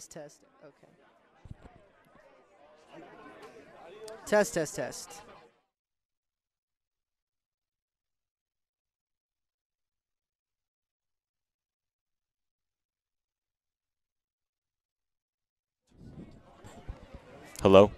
Test. Okay. Test. Hello?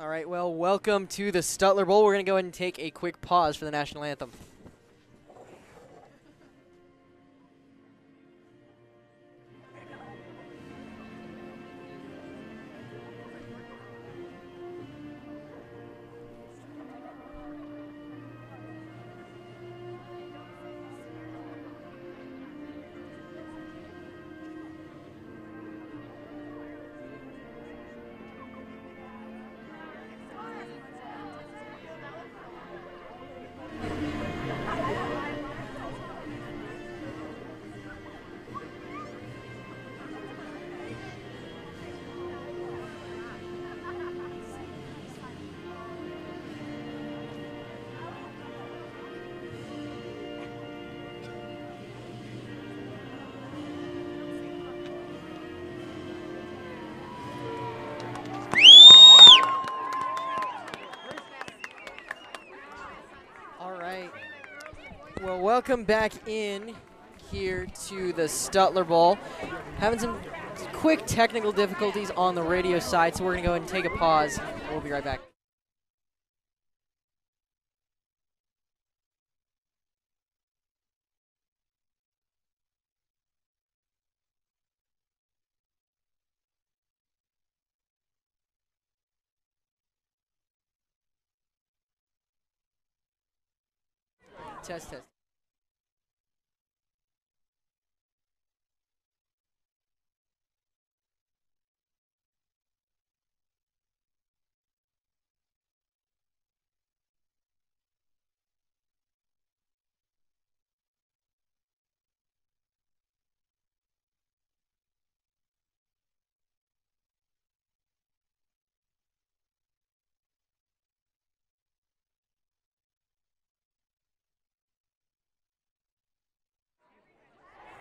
All right, well, welcome to the Stutler Bowl. We're going to go ahead and take a quick pause for the national anthem. Well, welcome back in here to the Stutler Bowl. Having some quick technical difficulties on the radio side, so we're going to go ahead and take a pause, and we'll be right back. Test.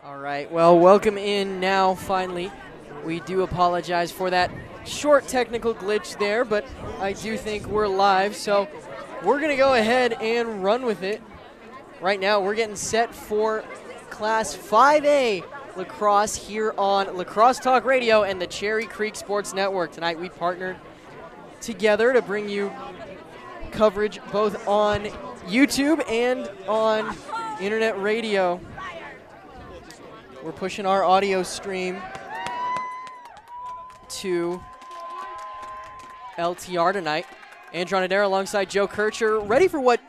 All right, well, welcome in now, finally. We do apologize for that short technical glitch there, but I do think we're live, so we're going to go ahead and run with it. Right now, we're getting set for Class 5A lacrosse here on Lacrosse Talk Radio and the Cherry Creek Sports Network. Tonight we partnered together to bring you coverage both on YouTube and on internet radio. We're pushing our audio stream to LTR tonight. Andrew Adair alongside Joe Kircher, ready for what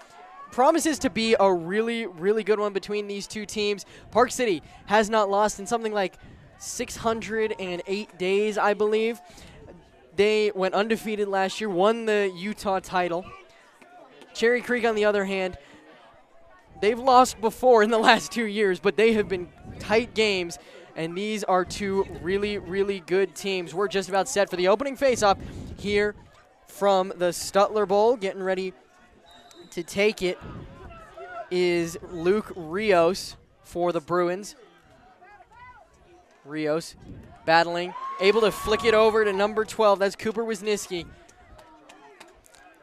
promises to be a really, really good one between these two teams. Park City has not lost in something like 608 days, I believe. They went undefeated last year, won the Utah title. Cherry Creek, on the other hand, they've lost before in the last 2 years, but they have been tight games, and these are two really, really good teams. We're just about set for the opening face-off here from the Stutler Bowl. Getting ready to take it is Luke Rios for the Bruins. Rios battling, able to flick it over to number 12. That's Cooper Wisniewski.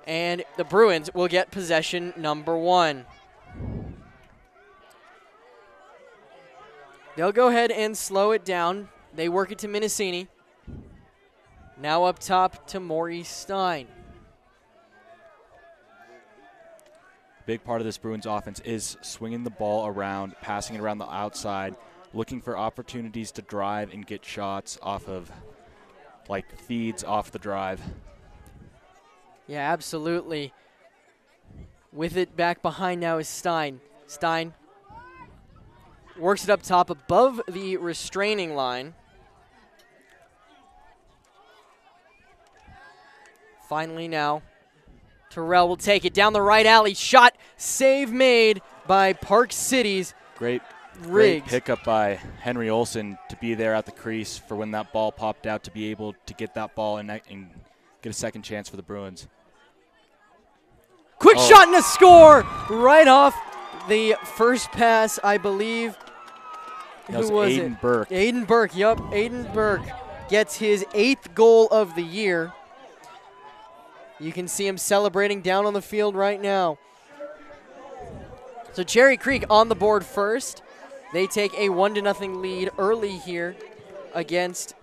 And the Bruins will get possession number 1. They'll go ahead and slow it down. They work it to Minicini. Now up top to Maurice Stein. Big part of this Bruins offense is swinging the ball around, passing it around the outside, looking for opportunities to drive and get shots off of, like, feeds off the drive. Yeah, absolutely. With it back behind now is Stein. Stein works it up top above the restraining line. Finally now, Terrell will take it down the right alley. Shot, save made by Park City's Great Riggs. pickup by Henry Olson to be there at the crease for when that ball popped out, to be able to get that ball and get a second chance for the Bruins. Quick shot and a score right off the first pass, I believe. That was Who was Aiden it? Burke. Aiden Burke, yep. Aiden Burke gets his 8th goal of the year. You can see him celebrating down on the field right now. So Cherry Creek on the board first. They take a 1-0 lead early here against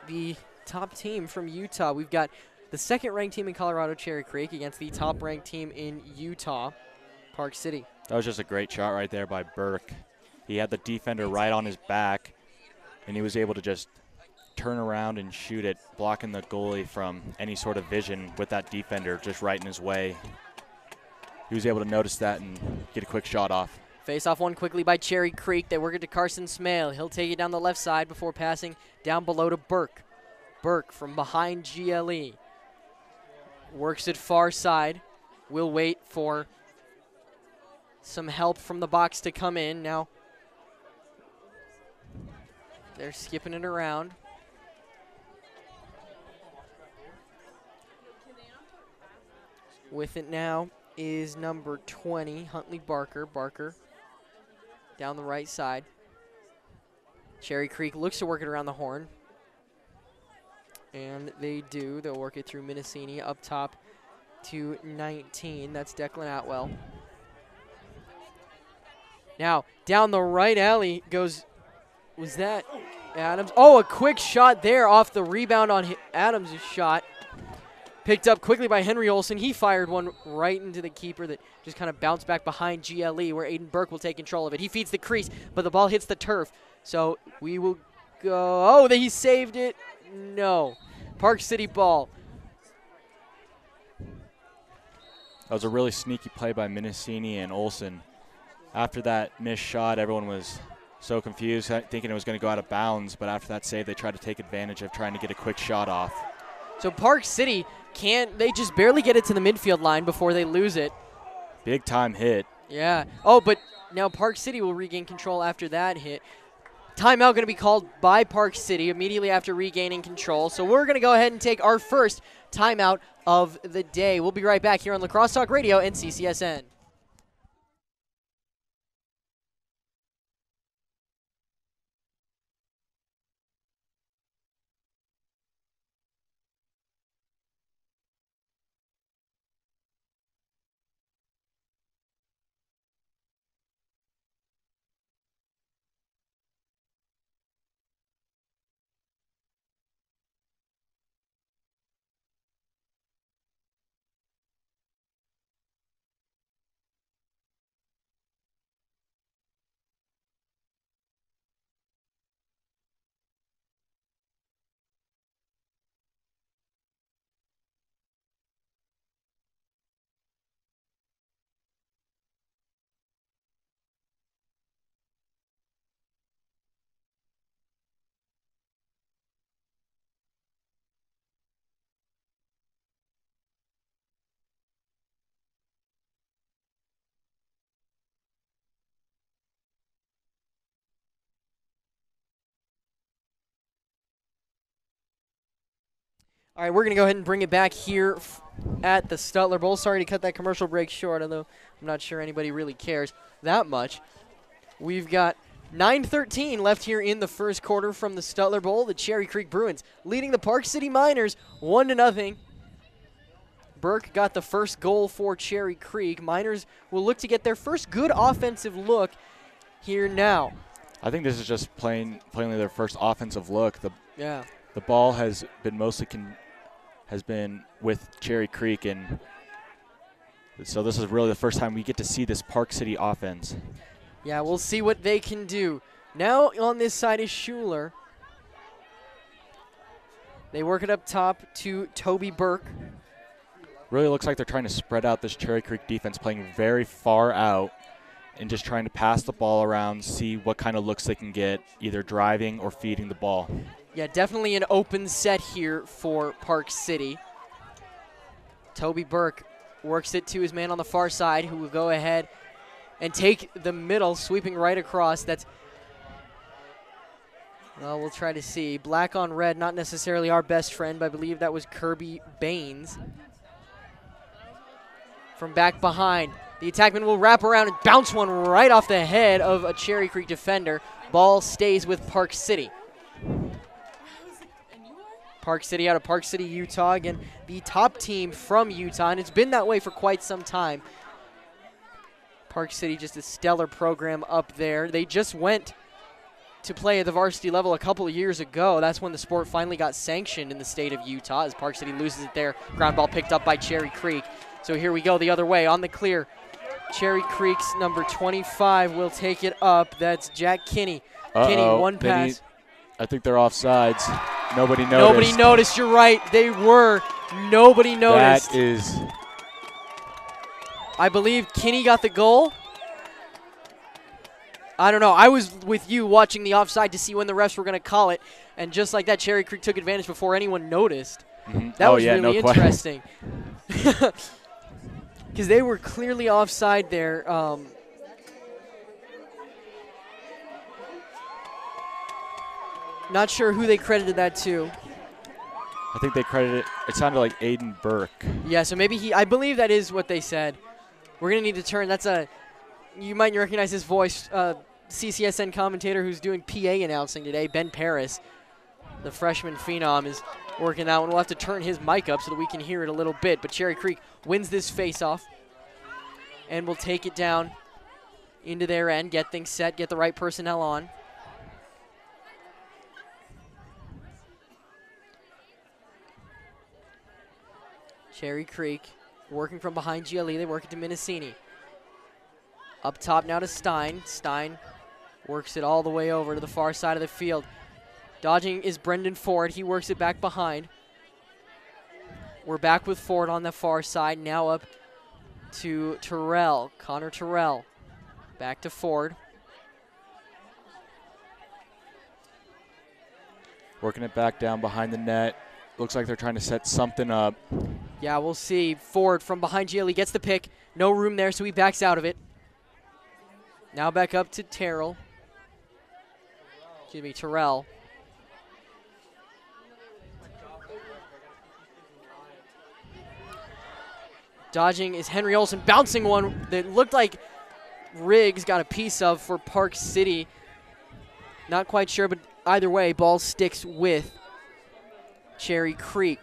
the top team from Utah. We've got the second-ranked team in Colorado, Cherry Creek, against the top-ranked team in Utah, Park City. That was just a great shot right there by Burke. He had the defender right on his back, and he was able to just turn around and shoot it, blocking the goalie from any sort of vision with that defender just right in his way. He was able to notice that and get a quick shot off. Face-off one quickly by Cherry Creek. They work it to Carson Smale. He'll take it down the left side before passing down below to Burke. Burke from behind GLE. Works it far side. We'll wait for some help from the box to come in. Now they're skipping it around. With it now is number 20, Huntley Barker. Barker down the right side. Cherry Creek looks to work it around the horn. And they do. They'll work it through Minicini up top to 19. That's Declan Atwell. Now, down the right alley goes, was that Adams? Oh, a quick shot there off the rebound on Adams' shot. Picked up quickly by Henry Olson. He fired one right into the keeper that just kind of bounced back behind GLE, where Aiden Burke will take control of it. He feeds the crease, but the ball hits the turf. So we will go. Oh, he saved it. No. Park City ball. That was a really sneaky play by Minicini and Olson. After that missed shot, everyone was so confused, thinking it was going to go out of bounds. But after that save, they tried to take advantage of trying to get a quick shot off. So Park City they just barely get it to the midfield line before they lose it. Big time hit. Yeah. Oh, but now Park City will regain control after that hit. Timeout going to be called by Park City immediately after regaining control. So we're going to go ahead and take our first timeout of the day. We'll be right back here on Lacrosse Talk Radio and CCSN. All right, we're going to go ahead and bring it back here at the Stutler Bowl. Sorry to cut that commercial break short, although I'm not sure anybody really cares that much. We've got 9:13 left here in the first quarter from the Stutler Bowl. The Cherry Creek Bruins leading the Park City Miners 1-0. Burke got the first goal for Cherry Creek. Miners will look to get their first good offensive look here now. I think this is just plainly their first offensive look. The ball has been mostly with Cherry Creek, and so this is really the first time we get to see this Park City offense. Yeah, we'll see what they can do. Now on this side is Schuler. They work it up top to Toby Burke. Really looks like they're trying to spread out this Cherry Creek defense, playing very far out and just trying to pass the ball around, see what kind of looks they can get, either driving or feeding the ball. Yeah, definitely an open set here for Park City. Toby Burke works it to his man on the far side, who will go ahead and take the middle, sweeping right across. Well, we'll try to see. Black on red, not necessarily our best friend, but I believe that was Kirby Baines. From back behind, the attackman will wrap around and bounce one right off the head of a Cherry Creek defender. Ball stays with Park City. Park City out of Park City, Utah. Again, the top team from Utah, and it's been that way for quite some time. Park City, just a stellar program up there. They just went to play at the varsity level a couple of years ago. That's when the sport finally got sanctioned in the state of Utah, as Park City loses it there. Ground ball picked up by Cherry Creek. So here we go the other way on the clear. Cherry Creek's number 25 will take it up. That's Jack Kinney. Kinney, one pass. I think they're offsides. Nobody noticed. Nobody noticed. You're right. They were. Nobody noticed. That is. I believe Kinney got the goal. I don't know. I was with you watching the offside to see when the refs were going to call it. And just like that, Cherry Creek took advantage before anyone noticed. Mm-hmm. That was really interesting. Because they were clearly offside there. Not sure who they credited that to. I think they credited it sounded like Aiden Burke. Yeah, so maybe I believe that is what they said. We're going to need to turn. You might recognize his voice, CCSN commentator who's doing PA announcing today, Ben Paris. The freshman phenom is working that one. We'll have to turn his mic up so that we can hear it a little bit. But Cherry Creek wins this face-off and will take it down into their end, get things set, get the right personnel on. Cherry Creek working from behind GLE. They work it to Minicini. Up top now to Stein. Stein works it all the way over to the far side of the field. Dodging is Brendan Ford. He works it back behind. We're back with Ford on the far side. Now up to Terrell. Connor Terrell. Back to Ford. Working it back down behind the net. Looks like they're trying to set something up. Yeah, we'll see. Ford from behind GLE gets the pick. No room there, so he backs out of it. Now back up to Terrell. Terrell. Dodging is Henry Olson, bouncing one that looked like Riggs got a piece of for Park City. Not quite sure, but either way, ball sticks with Cherry Creek.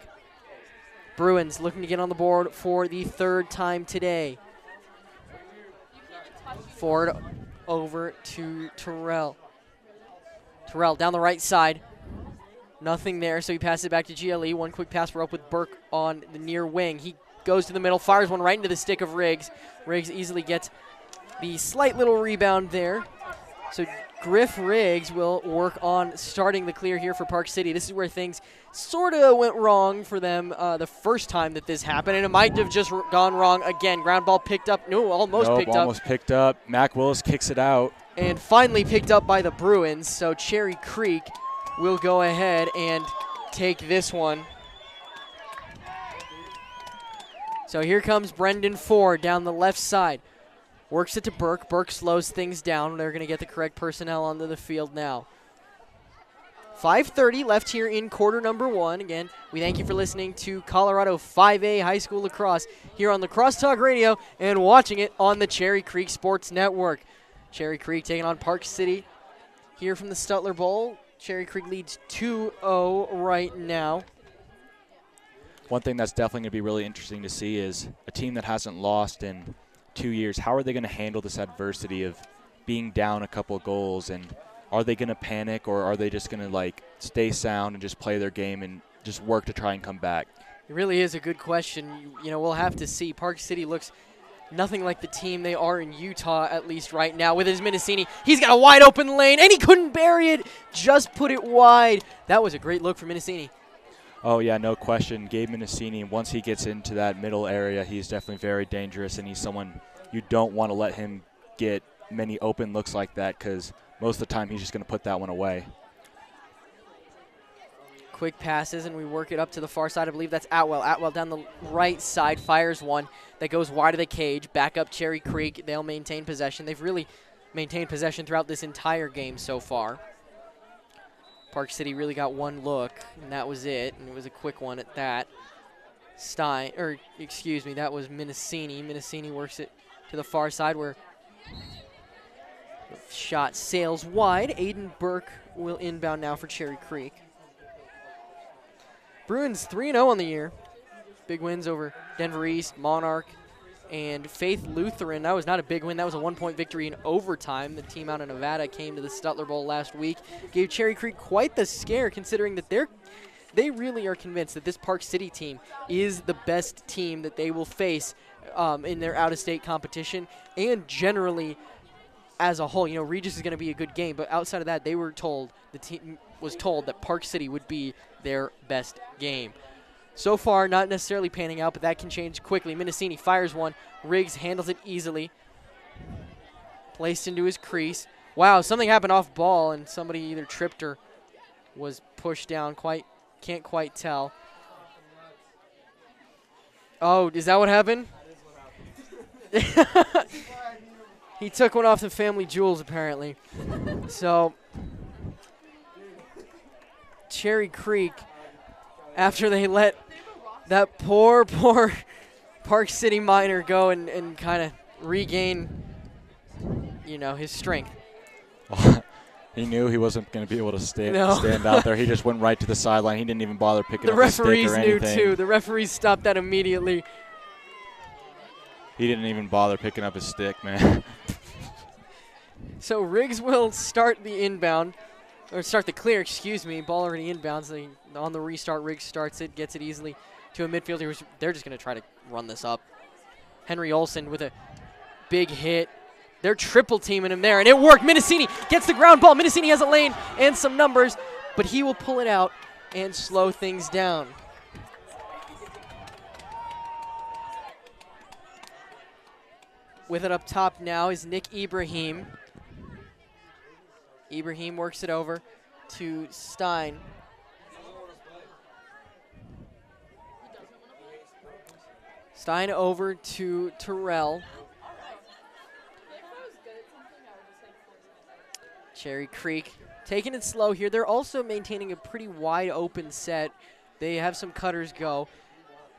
Bruins looking to get on the board for the third time today. Ford over to Terrell. Terrell down the right side. Nothing there, so he passes it back to GLE. One quick pass, we're up with Burke on the near wing. He goes to the middle, fires one right into the stick of Riggs. Riggs easily gets the slight little rebound there. So Griff Riggs will work on starting the clear here for Park City. This is where things sort of went wrong for them the first time that this happened, and it might have just gone wrong again. Ground ball picked up. No, almost picked up. Mac Willis kicks it out. And finally picked up by the Bruins, so Cherry Creek will go ahead and take this one. So here comes Brendan Ford down the left side. Works it to Burke. Burke slows things down. They're going to get the correct personnel onto the field now. 5:30 left here in quarter number 1. Again, we thank you for listening to Colorado 5A High School Lacrosse here on Lacrosse Talk Radio and watching it on the Cherry Creek Sports Network. Cherry Creek taking on Park City here from the Stutler Bowl. Cherry Creek leads 2-0 right now. One thing that's definitely going to be really interesting to see is a team that hasn't lost in 2 years. How are they going to handle this adversity of being down a couple of goals, and are they going to panic, or are they just going to like stay sound and just play their game and just work to try and come back? It really is a good question. You know, we'll have to see. Park City looks nothing like the team they are in Utah, at least right now, with his Minicini. He's got a wide open lane, and he couldn't bury it. Just put it wide. That was a great look for Minicini. Oh, yeah, no question. Gabe Minicini, once he gets into that middle area, he's definitely very dangerous, and he's someone you don't want to let him get many open looks like that, because most of the time he's just going to put that one away. Quick passes, and we work it up to the far side. I believe that's Atwell. Atwell down the right side fires one that goes wide of the cage. Back up Cherry Creek. They'll maintain possession. They've really maintained possession throughout this entire game so far. Park City really got one look, and that was it, and it was a quick one at that. That was Minicini. Minicini works it to the far side where the shot sails wide. Aiden Burke will inbound now for Cherry Creek. Bruins 3-0 on the year. Big wins over Denver East, Monarch, and Faith Lutheran. That was not a big win. That was a 1-point victory in overtime. The team out of Nevada came to the Stutler Bowl last week. Gave Cherry Creek quite the scare, considering that they really are convinced that this Park City team is the best team that they will face in their out-of-state competition, and generally as a whole. You know, Regis is going to be a good game, but outside of that, the team was told that Park City would be their best game. So far, not necessarily panning out, but that can change quickly. Minicini fires one. Riggs handles it easily. Placed into his crease. Wow, something happened off ball, and somebody either tripped or was pushed down. Can't quite tell. Oh, is that what happened? He took one off the family jewels, apparently. So, Cherry Creek, after they let that poor Park City minor go and kind of regain, you know, his strength. He knew he wasn't going to be able to stand out there. He just went right to the sideline. He didn't even bother picking up his stick or anything. The referees knew, too. The referees stopped that immediately. He didn't even bother picking up his stick, man. So Riggs will start the inbound. Or start the clear, excuse me. Ball already inbounds. On the restart, Riggs starts it, gets it easily to a midfielder. They're just going to try to run this up. Henry Olson with a big hit. They're triple teaming him there, and it worked. Minicini gets the ground ball. Minicini has a lane and some numbers, but he will pull it out and slow things down. With it up top now is Nick Ibrahim. Ibrahim works it over to Stein. Stein over to Terrell. Cherry Creek taking it slow here. They're also maintaining a pretty wide open set. They have some cutters go.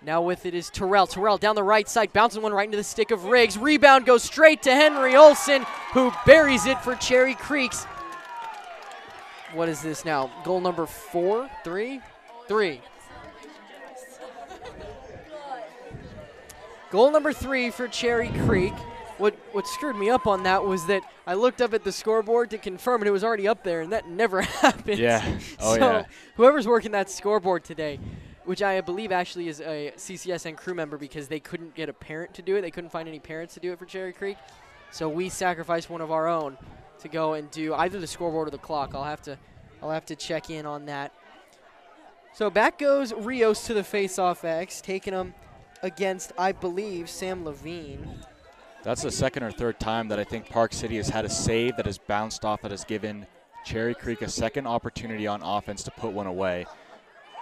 Now with it is Terrell. Terrell down the right side, bouncing one right into the stick of Riggs. Rebound goes straight to Henry Olson, who buries it for Cherry Creek's. What is this now? Goal number 4? 3? 3. Goal number 3 for Cherry Creek. What screwed me up on that was that I looked up at the scoreboard to confirm, and it was already up there, and that never happened. Yeah. Oh, so yeah. Whoever's working that scoreboard today, which I believe actually is a CCSN crew member because they couldn't get a parent to do it. They couldn't find any parents to do it for Cherry Creek. So we sacrificed one of our own to go and do either the scoreboard or the clock. I'll have to check in on that. So back goes Rios to the face-off X, taking him against, I believe, Sam Levine. That's the second or third time that I think Park City has had a save that has bounced off, that has given Cherry Creek a second opportunity on offense to put one away.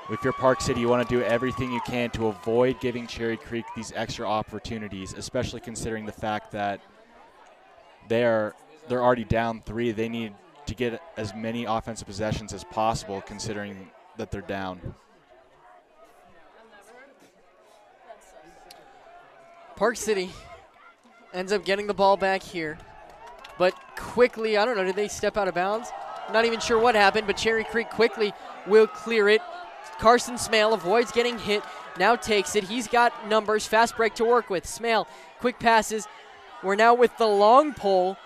If you're Park City, you want to do everything you can to avoid giving Cherry Creek these extra opportunities, especially considering the fact that they're already down 3. They need to get as many offensive possessions as possible, considering that they're down. Park City ends up getting the ball back here. But quickly, I don't know, did they step out of bounds? Not even sure what happened, but Cherry Creek quickly will clear it. Carson Smale avoids getting hit, now takes it. He's got numbers, fast break to work with. Smale, quick passes. We're now with the long pole,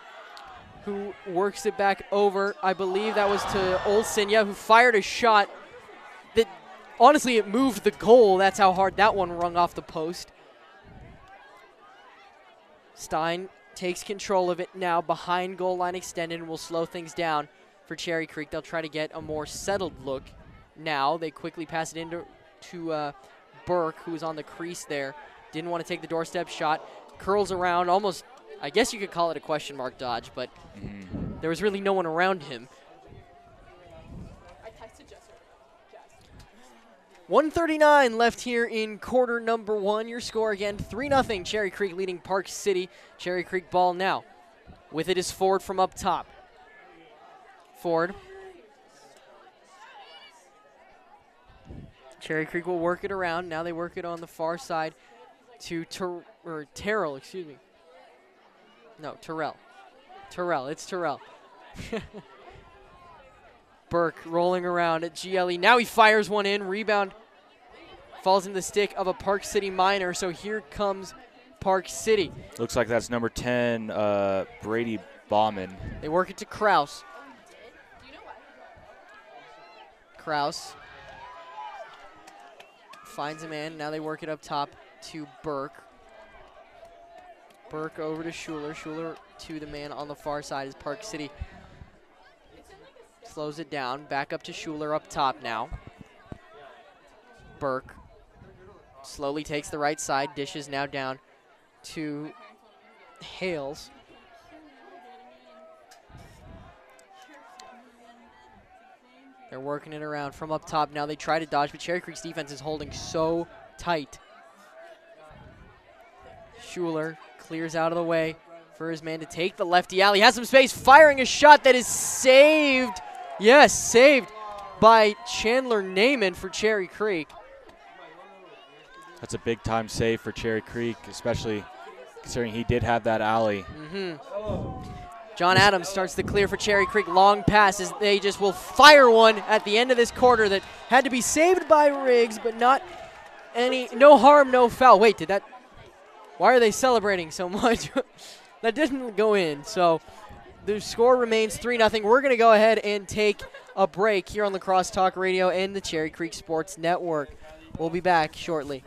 who works it back over. I believe that was to Olson, who fired a shot that, honestly, it moved the goal. That's how hard that one rung off the post. Stein takes control of it now behind goal line extended and will slow things down for Cherry Creek. They'll try to get a more settled look now. They quickly pass it into Burke, who was on the crease there. Didn't want to take the doorstep shot. Curls around, almost, I guess you could call it a question mark dodge, but there was really no one around him. 1:39 left here in quarter number 1. Your score again, 3-0. Cherry Creek leading Park City. Cherry Creek ball now. With it is Ford from up top. Ford. Cherry Creek will work it around. Now they work it on the far side to Terrell, excuse me. No, Terrell. It's Terrell. Burke rolling around at GLE. Now he fires one in. Rebound falls in the stick of a Park City Miner. So here comes Park City. Looks like that's number 10, Brady Bauman. They work it to Kraus. Kraus finds a man. Now they work it up top to Burke. Burke over to Schuler. Schuler to the man on the far side is Park City. Slows it down. Back up to Schuler up top now. Burke slowly takes the right side. Dishes now down to Hales. They're working it around from up top. Now they try to dodge, but Cherry Creek's defense is holding so tight. Schuler clears out of the way for his man to take the lefty alley. Has some space, firing a shot that is saved. Yes, saved by Chandler Naiman for Cherry Creek. That's a big-time save for Cherry Creek, especially considering he did have that alley. John Adams starts the clear for Cherry Creek. Long pass as they just will fire one at the end of this quarter that had to be saved by Riggs, but no harm, no foul. Wait, why are they celebrating so much? That didn't go in, so the score remains 3-0. We're going to go ahead and take a break here on La Crosse Talk Radio and the Cherry Creek Sports Network. We'll be back shortly.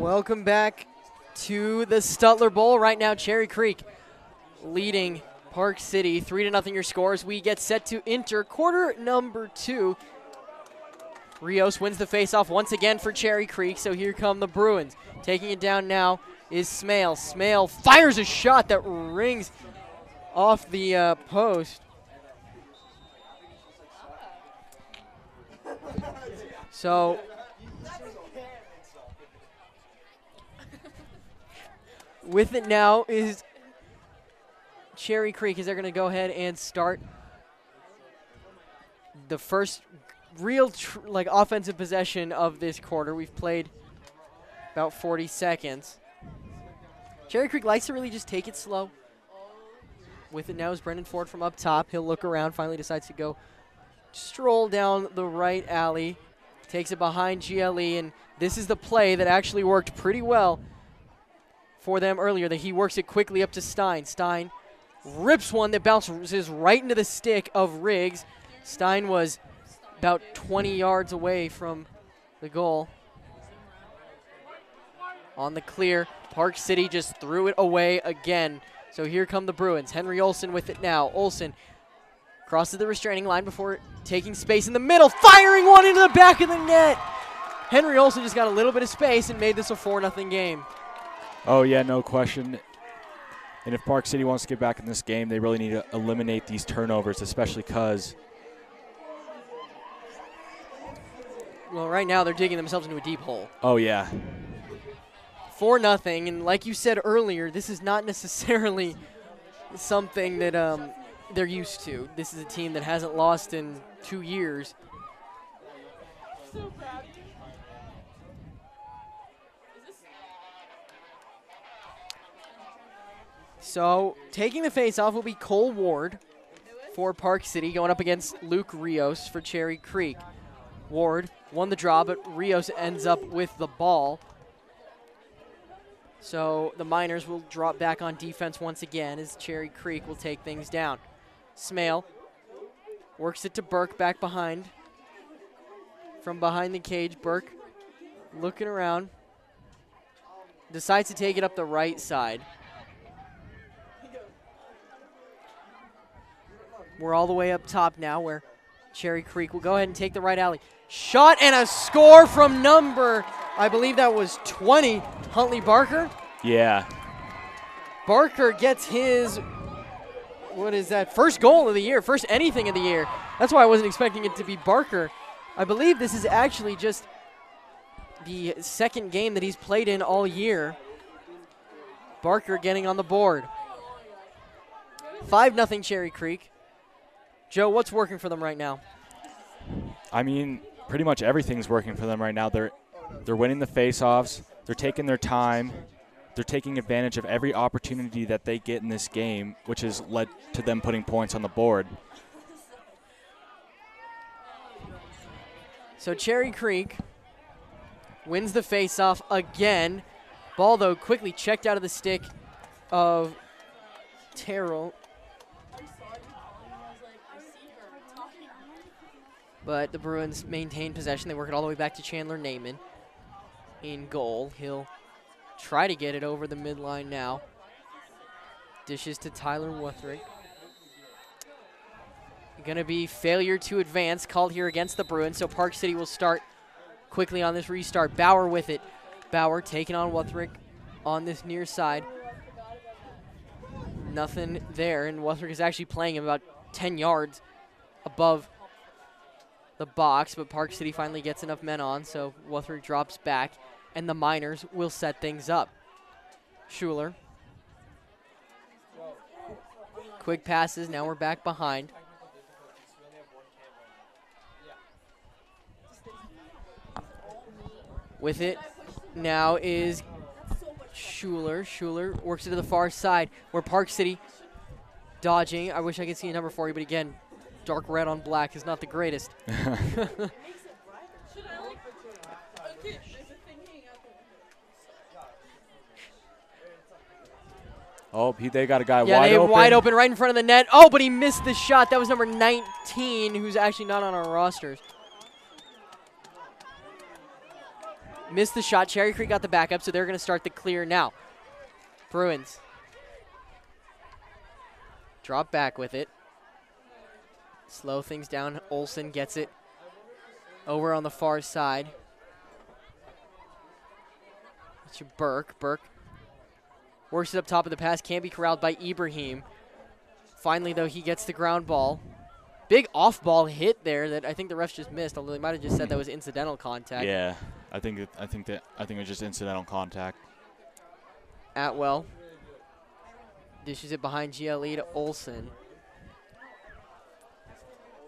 Welcome back to the Stutler Bowl. Right now, Cherry Creek leading Park City 3-0 your scores. We get set to enter quarter number 2. Rios wins the faceoff once again for Cherry Creek, so here come the Bruins. Taking it down now is Smale. Smale fires a shot that rings off the post. So with it now is Cherry Creek, as they're going to go ahead and start the first real offensive possession of this quarter. We've played about 40 seconds. Cherry Creek likes to really just take it slow. With it now is Brendan Ford from up top. He'll look around, finally decides to go stroll down the right alley. Takes it behind GLE, and this is the play that actually worked pretty well for them earlier. That he works it quickly up to Stein. Stein rips one that bounces right into the stick of Riggs. Stein was about 20 yards away from the goal. On the clear, Park City just threw it away again. So here come the Bruins. Henry Olson with it now. Olson crosses the restraining line before taking space in the middle, firing one into the back of the net. Henry Olson just got a little bit of space and made this a 4-0 game. Oh, yeah, no question. And if Park City wants to get back in this game, they really need to eliminate these turnovers, especially because, well, right now they're digging themselves into a deep hole. Oh, yeah. 4-0, and like you said earlier, this is not necessarily something that they're used to. This is a team that hasn't lost in 2 years. So taking the face off will be Cole Ward for Park City, going up against Luke Rios for Cherry Creek. Ward won the draw, but Rios ends up with the ball. So the Miners will drop back on defense once again as Cherry Creek will take things down. Smale works it to Burke back behind. From behind the cage, Burke looking around. Decides to take it up the right side. We're all the way up top now where Cherry Creek will go ahead and take the right alley. Shot and a score from number, I believe that was 20, Huntley Barker. Yeah. Barker gets his, what is that, first goal of the year, first anything of the year. That's why I wasn't expecting it to be Barker. I believe this is actually just the second game that he's played in all year. Barker getting on the board. 5-0 Cherry Creek. Joe, what's working for them right now? I mean, pretty much everything's working for them right now. They're winning the face-offs. They're taking their time. They're taking advantage of every opportunity that they get in this game, which has led to them putting points on the board. So Cherry Creek wins the face-off again. Ball, though, quickly checked out of the stick of Terrell. But the Bruins maintain possession. They work it all the way back to Chandler Naiman in goal. He'll try to get it over the midline now. Dishes to Tyler Wuthrick. Going to be failure to advance called here against the Bruins, so Park City will start quickly on this restart. Bauer with it. Bauer taking on Wuthrick on this near side. Nothing there, and Wuthrick is actually playing him about 10 yards above the box, but Park City finally gets enough men on, so Wuthrick drops back, and the Miners will set things up. Schuler. Quick passes, now we're back behind. With it now is Schuler. Schuler works it to the far side where Park City dodging. I wish I could see a number for you, but again, dark red on black is not the greatest. Oh, they got a guy yeah, wide open. Wide open right in front of the net. Oh, but he missed the shot. That was number 19, who's actually not on our rosters. missed the shot. Cherry Creek got the backup, so they're going to start the clear now. Bruins drop back with it. Slow things down. Olson gets it over on the far side. It's your Burke. Burke works it up top of the pass. Can't be corralled by Ibrahim. Finally, though, he gets the ground ball. Big off-ball hit there that I think the refs just missed, although they might have just said that was incidental contact. Yeah, I think it was just incidental contact. Atwell dishes it behind GLE to Olson.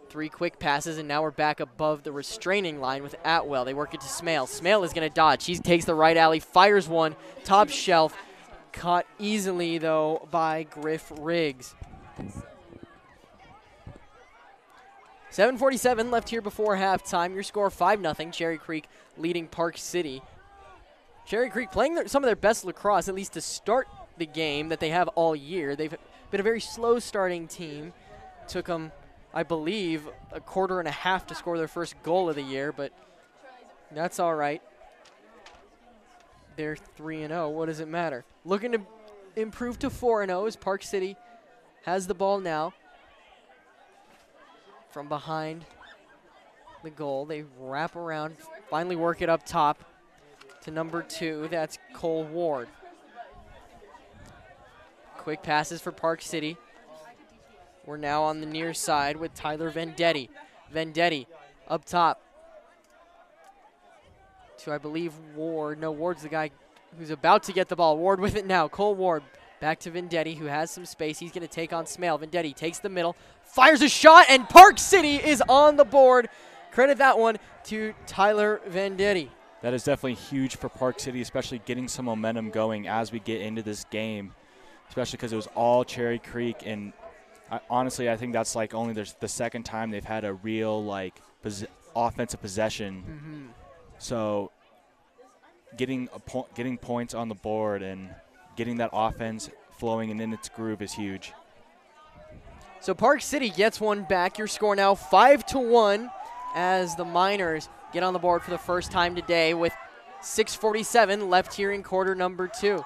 3 quick passes, and now we're back above the restraining line with Atwell. They work it to Smale. Smale is going to dodge. He takes the right alley, fires one, top shelf. Caught easily, though, by Griff Riggs. 7:47 left here before halftime. Your score 5-0. Cherry Creek leading Park City. Cherry Creek playing some of their best lacrosse, at least to start the game, that they have all year. They've been a very slow starting team. Took them, I believe, a quarter and a half to score their first goal of the year, but that's all right. They're 3-0. What does it matter? Looking to improve to 4-0 as Park City has the ball now. From behind the goal, they wrap around, finally work it up top to number 2. That's Cole Ward. Quick passes for Park City. We're now on the near side with Tyler Vendetti. Vendetti up top to, I believe, Ward. No, Ward's the guy who's about to get the ball. Ward with it now. Cole Ward back to Vendetti, who has some space. He's going to take on Smale. Vendetti takes the middle, fires a shot, and Park City is on the board. Credit that one to Tyler Vendetti. That is definitely huge for Park City, especially getting some momentum going as we get into this game, especially because it was all Cherry Creek. And honestly, I think that's like only the second time they've had a real offensive possession. So getting points on the board and getting that offense flowing and in its groove is huge. So Park City gets one back. Your score now 5-1 as the Miners get on the board for the first time today with 6:47 left here in quarter number 2.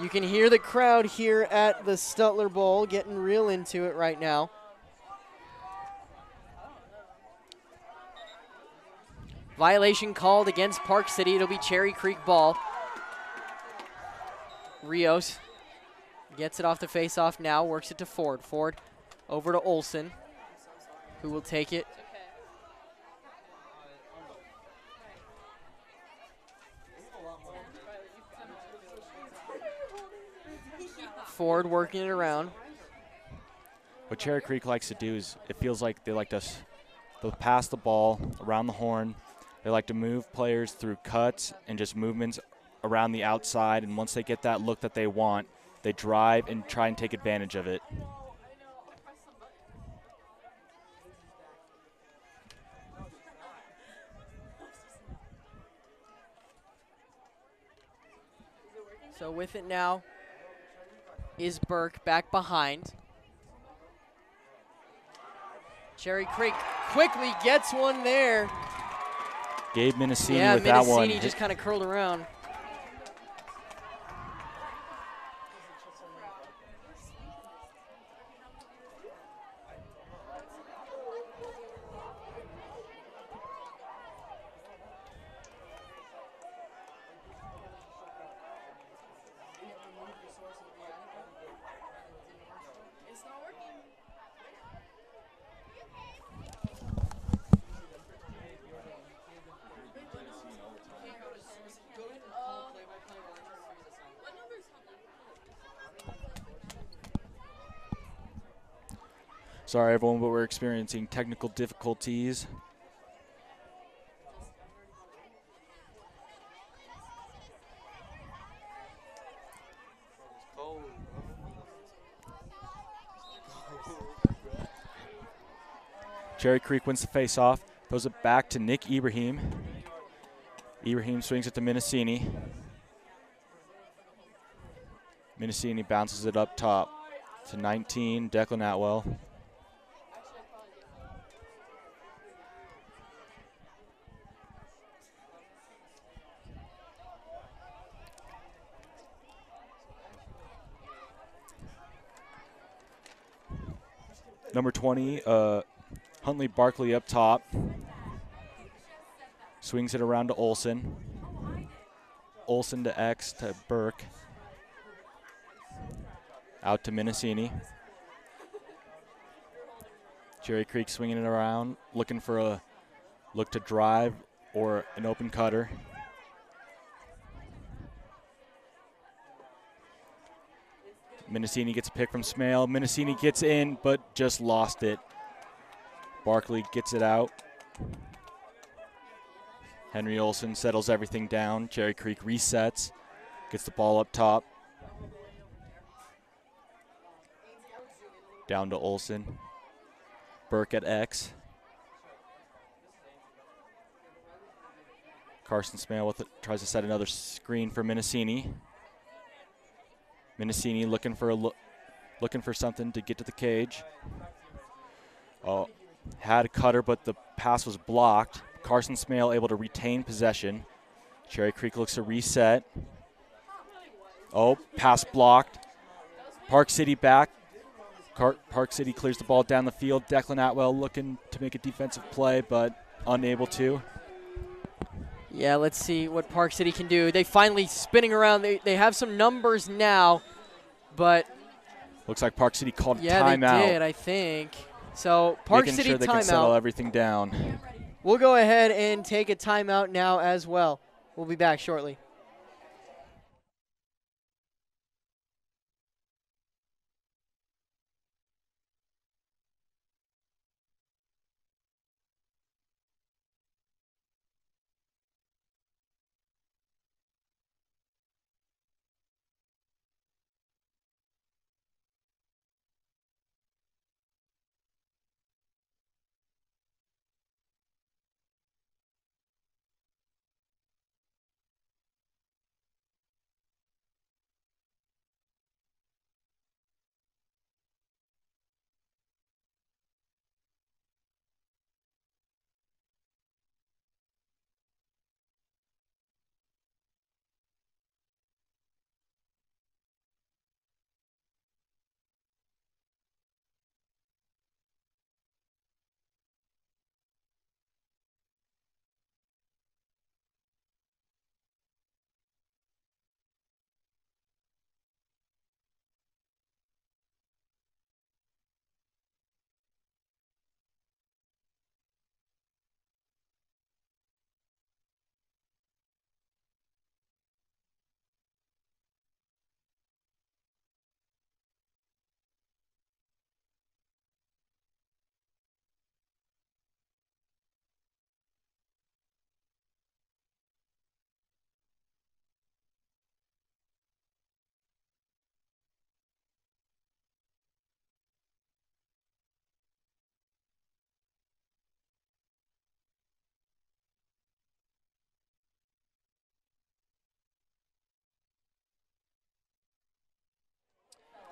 You can hear the crowd here at the Stutler Bowl getting real into it right now. Violation called against Park City. It'll be Cherry Creek ball. Rios gets it off the face-off now, works it to Ford. Ford over to Olson, who will take it. Ford working it around. What Cherry Creek likes to do is it feels like they like to they'll pass the ball around the horn. They like to move players through cuts and just movements around the outside, and once they get that look that they want, they drive and try and take advantage of it. So with it now is Burke back behind. Cherry Creek quickly gets one there. Gabe Minicini with that one. Yeah, Minicini just kind of curled around. Sorry, everyone, but we're experiencing technical difficulties. Cherry Creek wins the face-off, throws it back to Nick Ibrahim. Ibrahim swings it to Minicini. Minicini bounces it up top to 19, Declan Atwell. Number 20, Huntley Barkley up top. Swings it around to Olson. Olson to X to Burke. Out to Minicini. Cherry Creek swinging it around, looking for a look to drive or an open cutter. Minicini gets a pick from Smale. Minicini gets in, but just lost it. Barkley gets it out. Henry Olson settles everything down. Cherry Creek resets, gets the ball up top. Down to Olson. Burke at X. Carson Smale with it, tries to set another screen for Minicini. Minicini looking for something to get to the cage. Oh, had a cutter, but the pass was blocked. Carson Smale able to retain possession. Cherry Creek looks to reset. Oh, pass blocked. Park City back. Park City clears the ball down the field. Declan Atwell looking to make a defensive play, but unable to. Yeah, let's see what Park City can do. They finally spinning around. They have some numbers now, but looks like Park City called yeah, timeout. Yeah, they did, I think. So Park Making City sure they timeout. can settle everything down. We'll go ahead and take a timeout now as well. We'll be back shortly.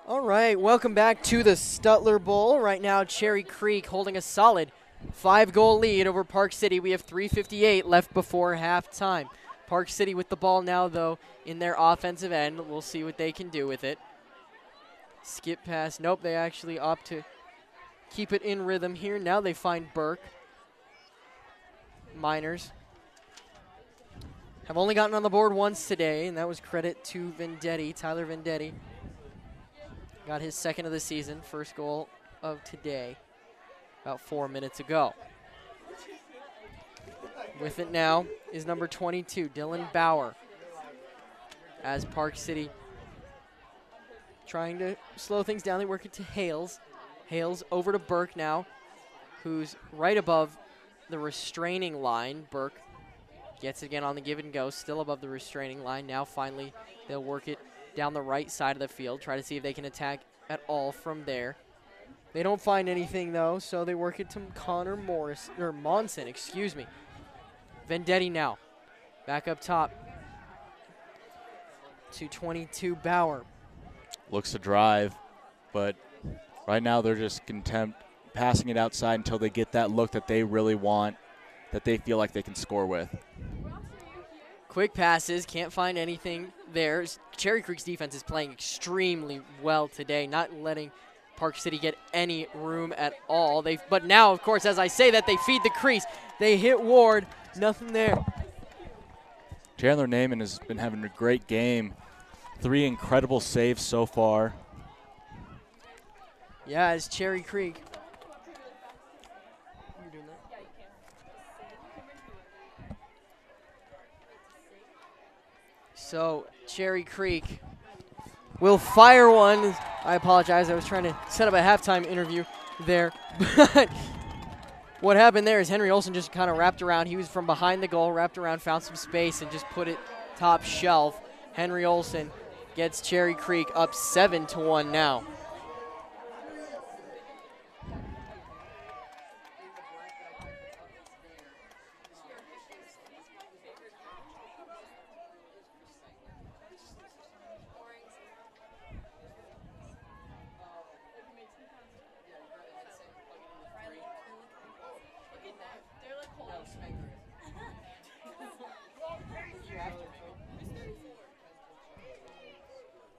All right, welcome back to the Stutler Bowl. Right now, Cherry Creek holding a solid 5-goal lead over Park City. We have 3:58 left before halftime. Park City with the ball now, though, in their offensive end. We'll see what they can do with it. Skip pass. Nope, they actually opt to keep it in rhythm here. Now they find Burke. Miners have only gotten on the board once today, and that was credit to Vendetti, Tyler Vendetti. Got his second of the season, first goal of today, about 4 minutes ago. With it now is number 22, Dylan Bauer, as Park City trying to slow things down. They work it to Hales. Hales over to Burke now, who's right above the restraining line. Burke gets it again on the give and go, still above the restraining line. Now finally they'll work it down the right side of the field, try to see if they can attack at all from there. They don't find anything though, so they work it to Connor Monson, excuse me. Vendetti now, back up top to 22 Bauer. Looks to drive, but right now they're just content passing it outside until they get that look that they really want, that they feel like they can score with. Quick passes, can't find anything there. Cherry Creek's defense is playing extremely well today, not letting Park City get any room at all. But now, of course, as I say that, they feed the crease. They hit Ward. Nothing there. Chandler Naiman has been having a great game. 3 incredible saves so far. Yeah, it's Cherry Creek. So, Cherry Creek will fire one. I apologize. I was trying to set up a halftime interview there. But what happened there is Henry Olson just kind of wrapped around. He was from behind the goal, wrapped around, found some space, and just put it top shelf. Henry Olson gets Cherry Creek up 7-1 now.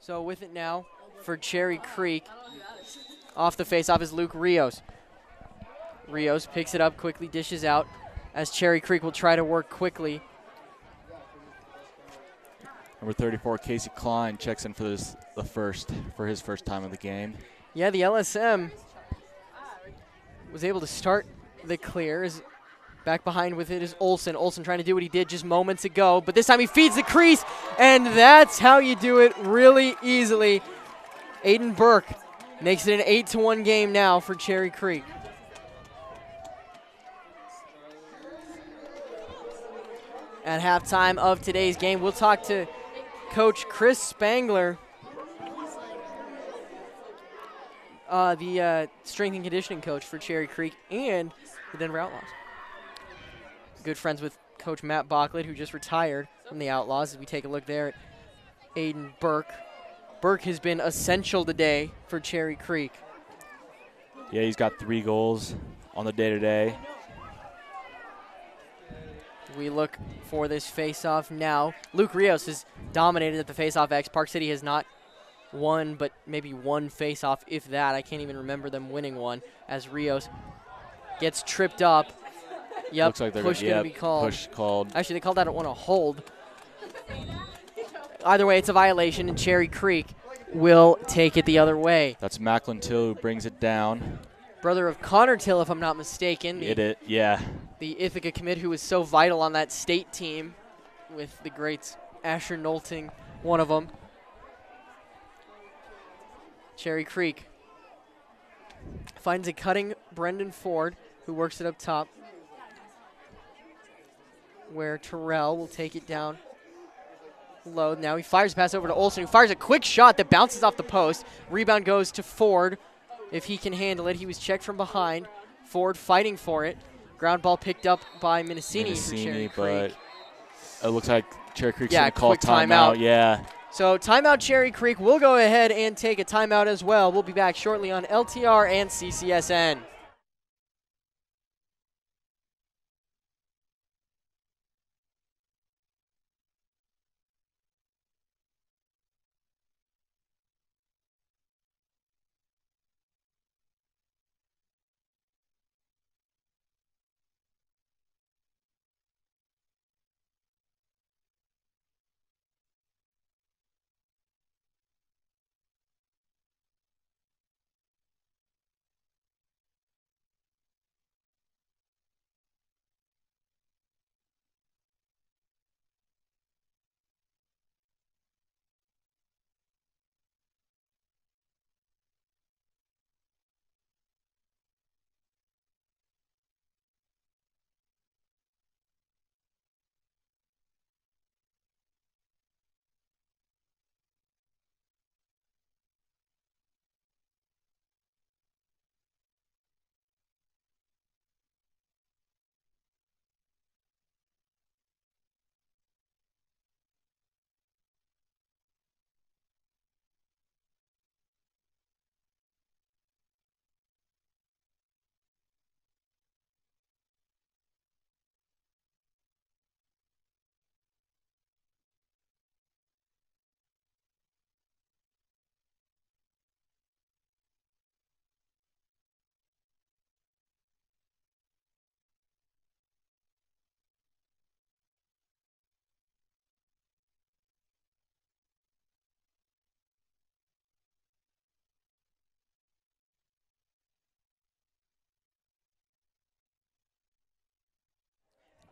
So with it now for Cherry Creek, off the faceoff is Luke Rios. Rios picks it up, quickly dishes out, as Cherry Creek will try to work quickly. Number 34, Casey Klein, checks in for his first time of the game. Yeah, the LSM was able to start the clear. Back behind with it is Olson. Olson trying to do what he did just moments ago, but this time he feeds the crease, and that's how you do it really easily. Aiden Burke makes it an 8-1 game now for Cherry Creek. At halftime of today's game, we'll talk to Coach Chris Spangler, the strength and conditioning coach for Cherry Creek and the Denver Outlaws. Good friends with Coach Matt Bocklett, who just retired from the Outlaws. As we take a look there at Aiden Burke. Burke has been essential today for Cherry Creek. Yeah, he's got 3 goals on the day-to-day. We look for this face-off now. Luke Rios has dominated at the face-off X. Park City has not won, but maybe one face-off, if that. I can't even remember them winning one, as Rios gets tripped up. Yep, looks like push going to be called. Push called. Actually, they called that one a hold. Either way, it's a violation, and Cherry Creek will take it the other way. That's Macklin Till who brings it down. Brother of Connor Till, if I'm not mistaken. Yeah. The Ithaca commit who was so vital on that state team with the greats Asher Nolting, one of them. Cherry Creek finds a cutting Brendan Ford, who works it up top, where Terrell will take it down low. Now he fires a pass over to Olson, who fires a quick shot that bounces off the post. Rebound goes to Ford. If he can handle it, he was checked from behind. Ford fighting for it. Ground ball picked up by Minicini for Cherry Creek. But it looks like Cherry Creek's going to call quick timeout. Yeah. So timeout Cherry Creek. We'll go ahead and take a timeout as well. We'll be back shortly on LTR and CCSN.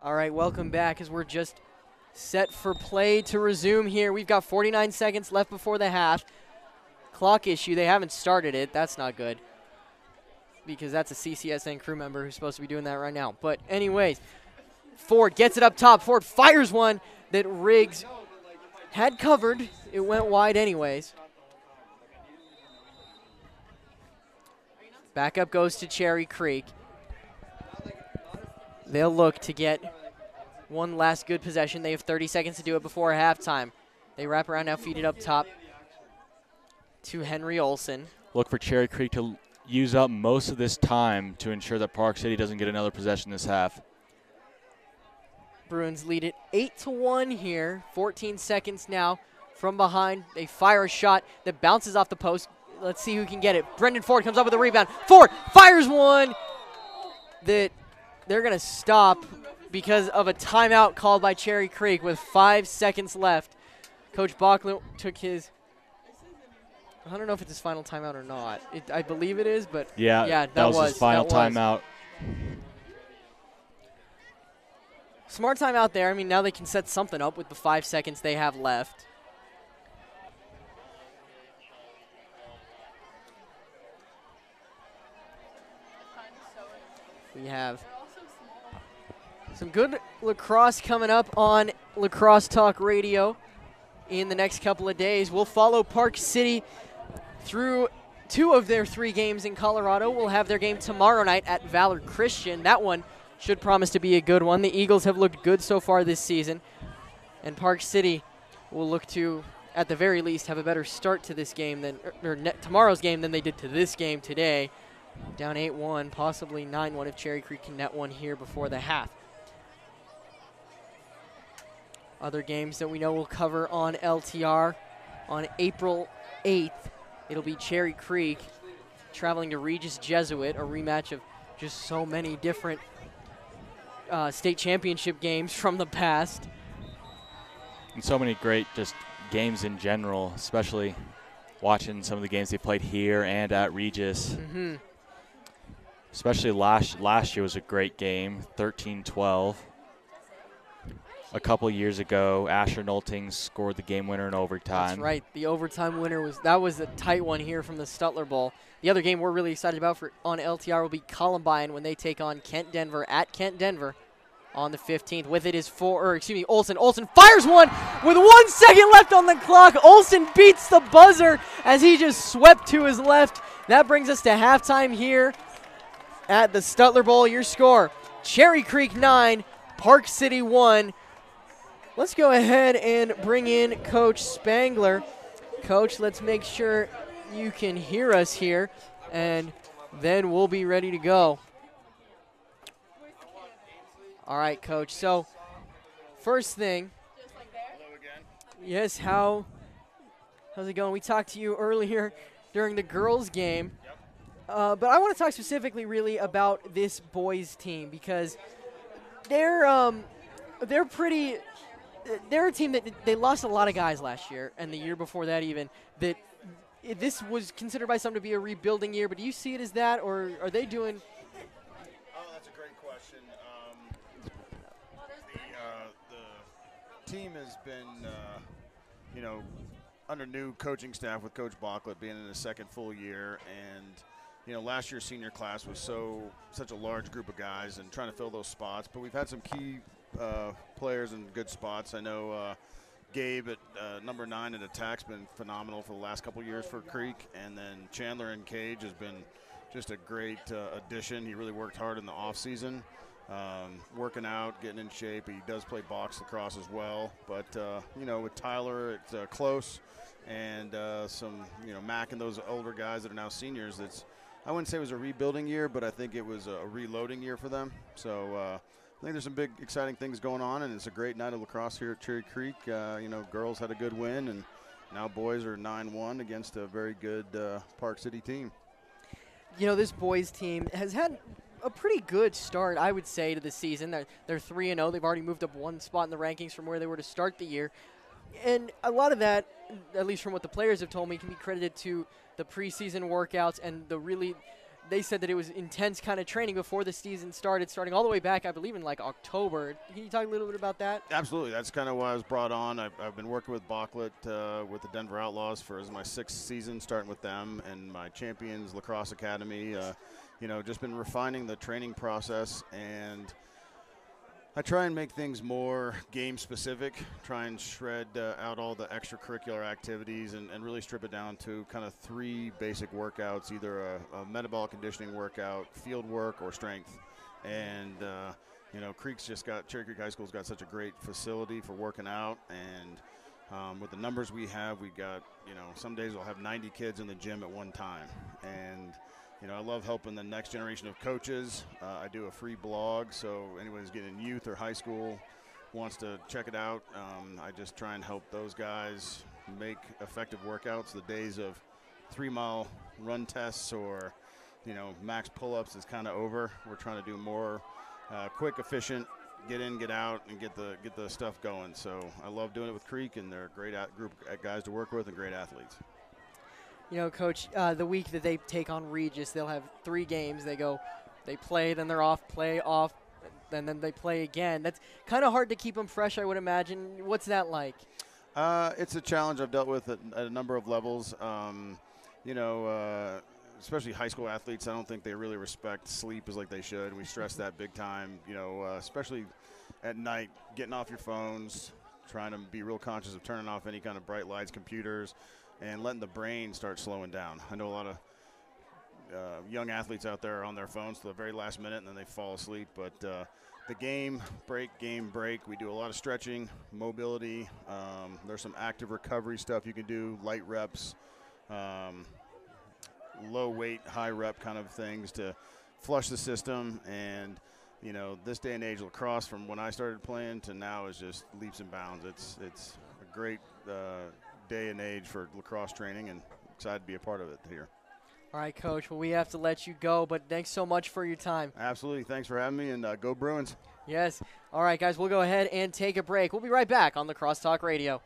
All right, welcome back as we're just set for play to resume here. We've got 49 seconds left before the half. Clock issue, they haven't started it. That's not good because that's a CCSN crew member who's supposed to be doing that right now. But anyways, Ford gets it up top. Ford fires one that Riggs had covered. It went wide anyways. Back up goes to Cherry Creek. They'll look to get one last good possession. They have 30 seconds to do it before halftime. They wrap around now, feed it up top to Henry Olson. Look for Cherry Creek to use up most of this time to ensure that Park City doesn't get another possession this half. Bruins lead it 8-1 here. 14 seconds now from behind. They fire a shot that bounces off the post. Let's see who can get it. Brendan Ford comes up with a rebound. Ford fires one that they're going to stop because of a timeout called by Cherry Creek with 5 seconds left. Coach Bachler took his, I don't know if it's his final timeout or not. I believe it is, but yeah, that was his final timeout. Smart timeout there. I mean, now they can set something up with the 5 seconds they have left. We have some good lacrosse coming up on Lacrosse Talk Radio in the next couple of days. We'll follow Park City through 2 of their 3 games in Colorado. We'll have their game tomorrow night at Valor Christian. That one should promise to be a good one. The Eagles have looked good so far this season, and Park City will look to, at the very least, have a better start to this game than tomorrow's game than they did to this game today. Down 8-1, possibly 9-1 if Cherry Creek can net one here before the half. Other games that we know we'll cover on LTR on April 8th. It'll be Cherry Creek traveling to Regis Jesuit, a rematch of just so many different state championship games from the past. And so many great just games in general, especially watching some of the games they played here and at Regis. Mm-hmm. Especially last year was a great game, 13-12. A couple years ago, Asher Nolting scored the game winner in overtime. That's right. The overtime winner was a tight one here from the Stutler Bowl. The other game we're really excited about on LTR will be Columbine when they take on Kent Denver at Kent Denver on the 15th. With it is Olson. Olson fires one with 1 second left on the clock. Olson beats the buzzer as he just swept to his left. That brings us to halftime here at the Stutler Bowl. Your score, Cherry Creek 9, Park City 1. Let's go ahead and bring in Coach Spangler. Coach, let's make sure you can hear us here, and then we'll be ready to go. All right, Coach. So, first thing. Yes, how's it going? We talked to you earlier during the girls' game. But I want to talk specifically really about this boys team because they're a team that they lost a lot of guys last year and the year before that even. That this was considered by some to be a rebuilding year, but do you see it as that, or are they doing? Oh, that's a great question. The team has been, under new coaching staff with Coach Bachler being in his second full year, and last year's senior class was such a large group of guys and trying to fill those spots. But we've had some key players in good spots. I know Gabe at number 9 at attack's been phenomenal for the last couple years for Creek, and then Chandler in Cage has been just a great addition. He really worked hard in the off season, working out, getting in shape. He does play box lacrosse as well. But with Tyler, it's close, and some Mac and those older guys that are now seniors. I wouldn't say it was a rebuilding year, but I think it was a reloading year for them. So I think there's some big, exciting things going on, and it's a great night of lacrosse here at Cherry Creek. Girls had a good win, and now boys are 9-1 against a very good Park City team. This boys team has had a pretty good start, I would say, to the season. They're 3-0. They've already moved up 1 spot in the rankings from where they were to start the year. And a lot of that, at least from what the players have told me, can be credited to the preseason workouts and they said that it was intense kind of training before the season started, starting all the way back, I believe, in like October. Can you talk a little bit about that? Absolutely. That's kind of why I was brought on. I've been working with Bocklet with the Denver Outlaws for my 6th season, starting with them and my Champions Lacrosse Academy. Just been refining the training process, and I try and make things more game-specific, try and shred out all the extracurricular activities and really strip it down to kind of 3 basic workouts, either a metabolic conditioning workout, field work, or strength. And, Cherry Creek High School's got such a great facility for working out, and with the numbers we have, we got, some days we'll have 90 kids in the gym at one time. And I love helping the next generation of coaches. I do a free blog, so anyone who's getting youth or high school wants to check it out. I just try and help those guys make effective workouts. The days of 3-mile run tests or, max pull-ups is kind of over. We're trying to do more quick, efficient, get in, get out, and get the stuff going. So I love doing it with Creek, and they're a great group of guys to work with and great athletes. Coach, the week that they take on Regis, they'll have 3 games. They play, then they're off, play, off, and then they play again. That's kind of hard to keep them fresh, I would imagine. What's that like? It's a challenge I've dealt with at a number of levels. Especially high school athletes, I don't think they really respect sleep as like they should. We stress that big time, especially at night, getting off your phones, trying to be real conscious of turning off any kind of bright lights, computers, and letting the brain start slowing down. I know a lot of young athletes out there are on their phones to the very last minute, and then they fall asleep. But the game break, we do a lot of stretching, mobility. There's some active recovery stuff you can do, light reps, low weight, high rep kind of things to flush the system. And, this day and age, lacrosse from when I started playing to now is just leaps and bounds. It's a great day and age for lacrosse training, and excited to be a part of it here. All right, Coach. Well, we have to let you go, but thanks so much for your time. Absolutely. Thanks for having me, and go Bruins. Yes. All right, guys, we'll go ahead and take a break. We'll be right back on Lacrosse Talk Radio.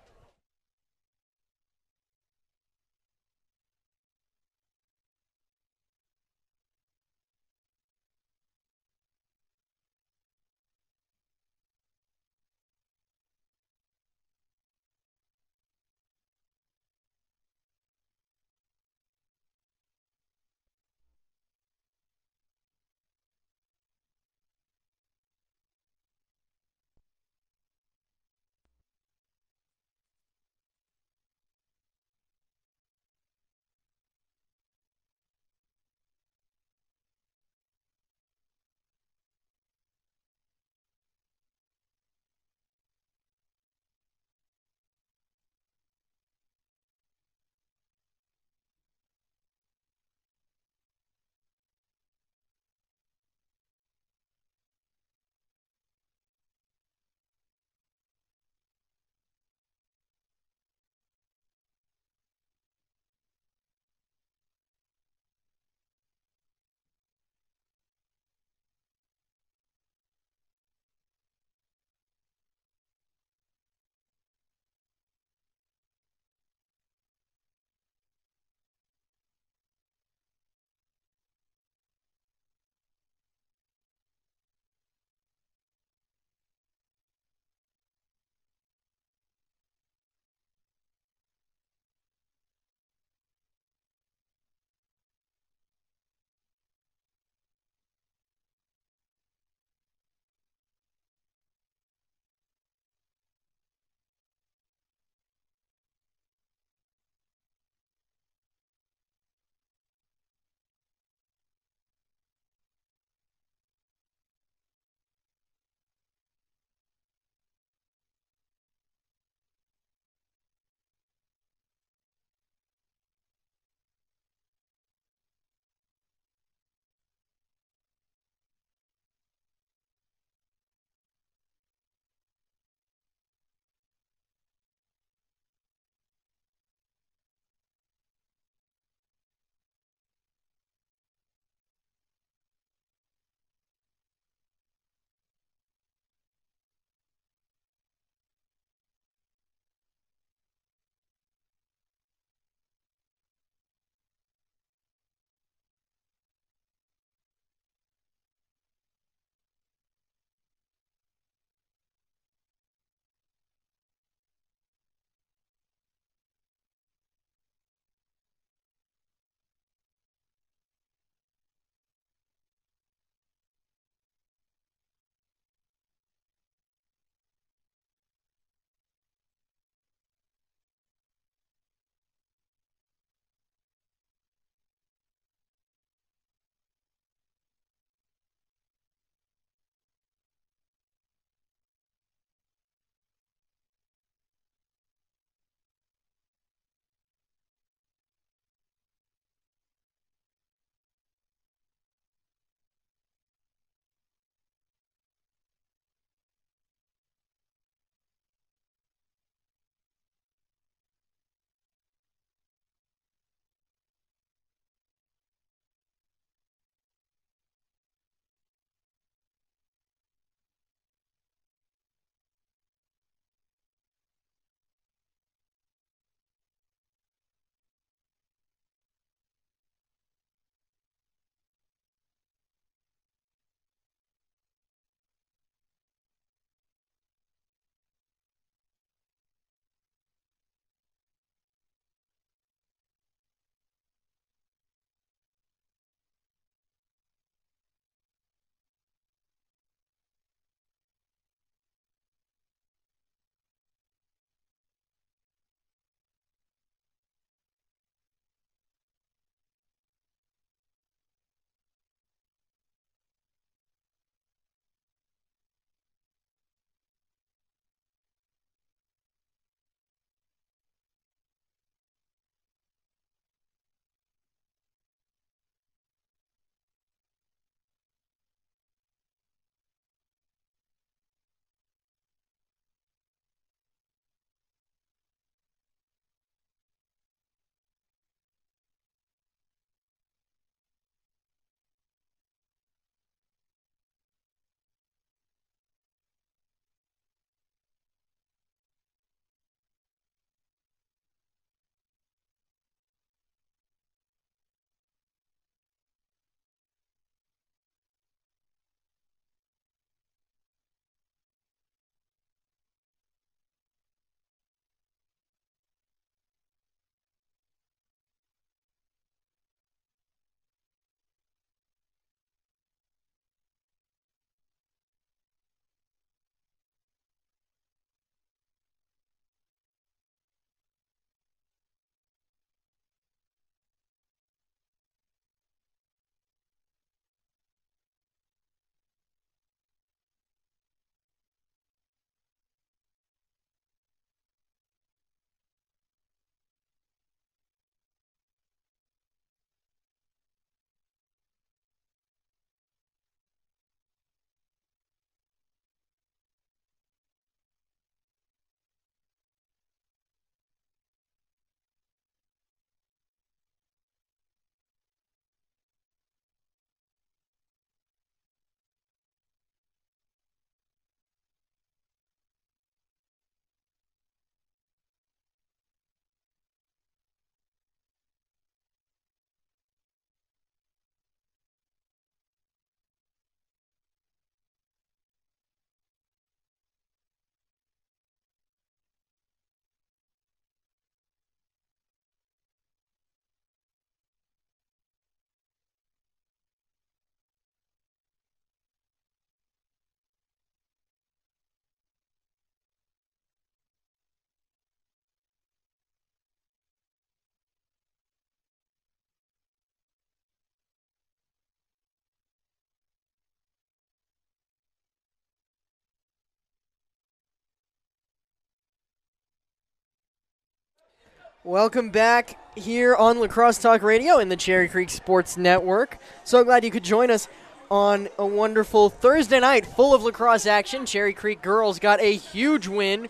Welcome back here on Lacrosse Talk Radio in the Cherry Creek Sports Network. So glad you could join us on a wonderful Thursday night full of lacrosse action. Cherry Creek girls got a huge win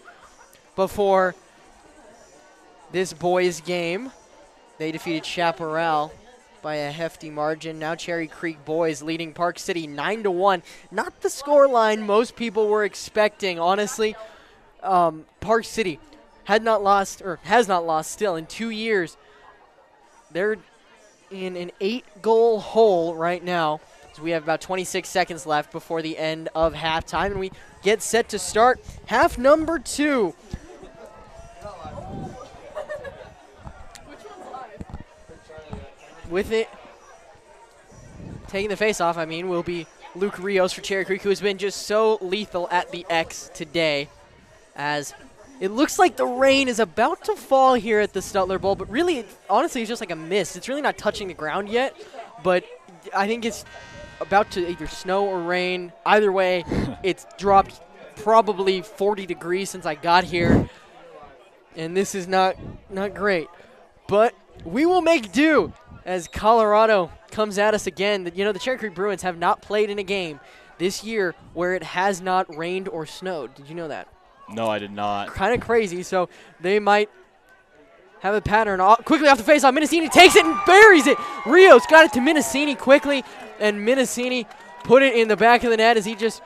before this boys game. They defeated Chaparral by a hefty margin. Now Cherry Creek boys leading Park City 9-1. Not the scoreline most people were expecting, honestly. Park City has not lost still in 2 years. They're in an 8-goal hole right now. So we have about 26 seconds left before the end of halftime, and we get set to start half number 2. With it, taking the face off, will be Luke Rios for Cherry Creek, who has been just so lethal at the X today, as it looks like the rain is about to fall here at the Stutler Bowl, but really, honestly, it's just like a mist. It's really not touching the ground yet, but I think it's about to either snow or rain. Either way, it's dropped probably 40 degrees since I got here, and this is not great. But we will make do as Colorado comes at us again. The Cherry Creek Bruins have not played in a game this year where it has not rained or snowed. Did you know that? No, I did not. Kind of crazy, so they might have a pattern. Quickly off the face-off, Minicini takes it and buries it. Rios got it to Minicini quickly, and Minicini put it in the back of the net as he just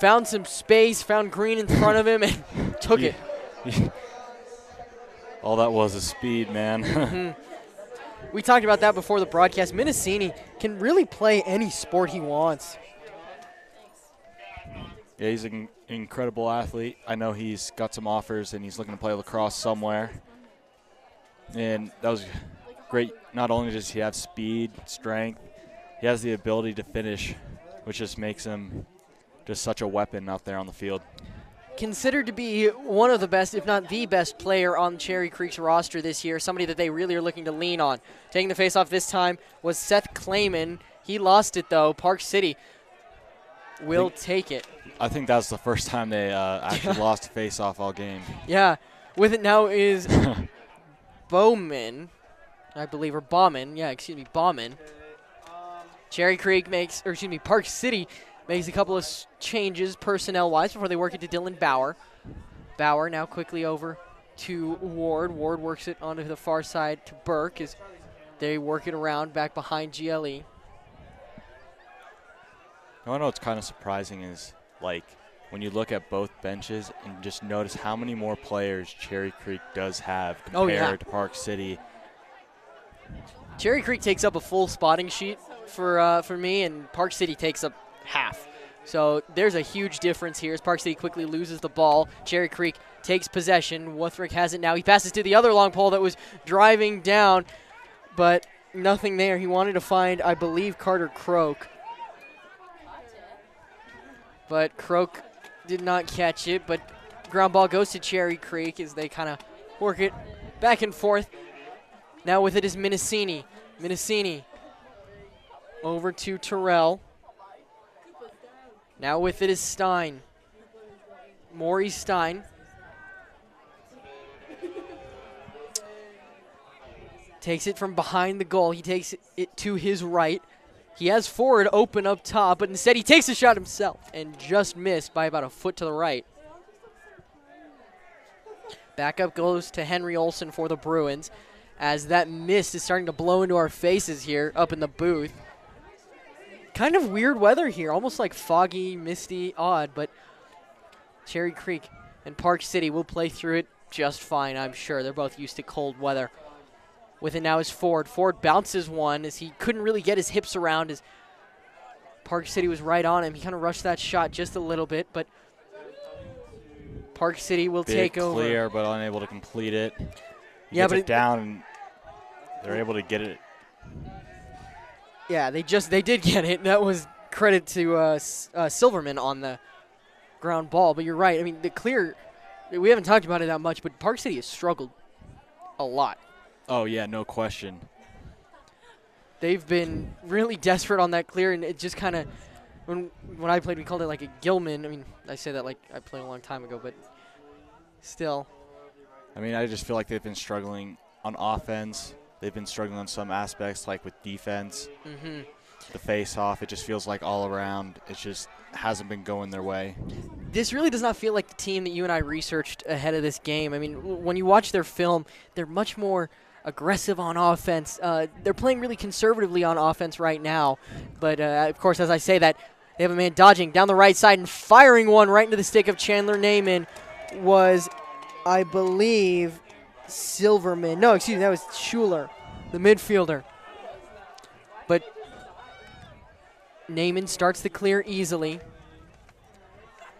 found some space, found Green in front of him, and took it. All that was is speed, man. Mm-hmm. We talked about that before the broadcast. Minicini can really play any sport he wants. Yeah, he's an incredible athlete. I know he's got some offers and he's looking to play lacrosse somewhere. And that was great. Not only does he have speed, strength, he has the ability to finish, which just makes him just such a weapon out there on the field. Considered to be one of the best, if not the best player on Cherry Creek's roster this year, somebody that they really are looking to lean on. Taking the faceoff this time was Seth Clayman. He lost it, though. Park City will take it. I think that's the first time they actually lost a faceoff all game. Yeah. With it now is Bowman, I believe, or Bauman. Yeah, excuse me, Bauman. Park City makes a couple of changes personnel-wise before they work it to Dylan Bauer. Bauer now quickly over to Ward. Ward works it onto the far side to Burke as they work it around back behind GLE. I know what's kind of surprising is, like, when you look at both benches and just notice how many more players Cherry Creek does have compared to Park City. Cherry Creek takes up a full spotting sheet for me, and Park City takes up half. So there's a huge difference here as Park City quickly loses the ball. Cherry Creek takes possession. Wuthrick has it now. He passes to the other long pole that was driving down, but nothing there. He wanted to find, I believe, Carter Croak. But Croak did not catch it, but ground ball goes to Cherry Creek as they kind of work it back and forth. Now with it is Minicini. Minicini over to Terrell. Now with it is Stein. Maury Stein. Takes it from behind the goal. He takes it to his right. He has forward open up top, but instead he takes a shot himself and just missed by about a foot to the right. Back up goes to Henry Olson for the Bruins as that mist is starting to blow into our faces here up in the booth. Kind of weird weather here, almost like foggy, misty, odd, but Cherry Creek and Park City will play through it just fine, I'm sure. They're both used to cold weather. With it now is Ford. Ford bounces one as he couldn't really get his hips around as Park City was right on him. He kind of rushed that shot just a little bit, but Park City will take over. Clear, but unable to complete it. He yeah, gets but it down, and they're able to get it. Yeah, they did get it. That was credit to Silverman on the ground ball. But you're right. I mean, the clear, we haven't talked about it that much, but Park City has struggled a lot. Oh, yeah, no question. They've been really desperate on that clear, and it just kind of, when I played, we called it like a Gilman. I mean, I say that like I played a long time ago, but still. I mean, I just feel like they've been struggling on offense. They've been struggling on some aspects, like with defense. The face-off, it just feels like all around, it just hasn't been going their way. This really does not feel like the team that you and I researched ahead of this game. I mean, when you watch their film, they're much more aggressive on offense. They're playing really conservatively on offense right now. But, of course, as I say that, they have a man dodging down the right side and firing one right into the stick of Chandler Naiman was, I believe, Silverman. No, excuse me, that was Schuler, the midfielder. But Naiman starts the clear easily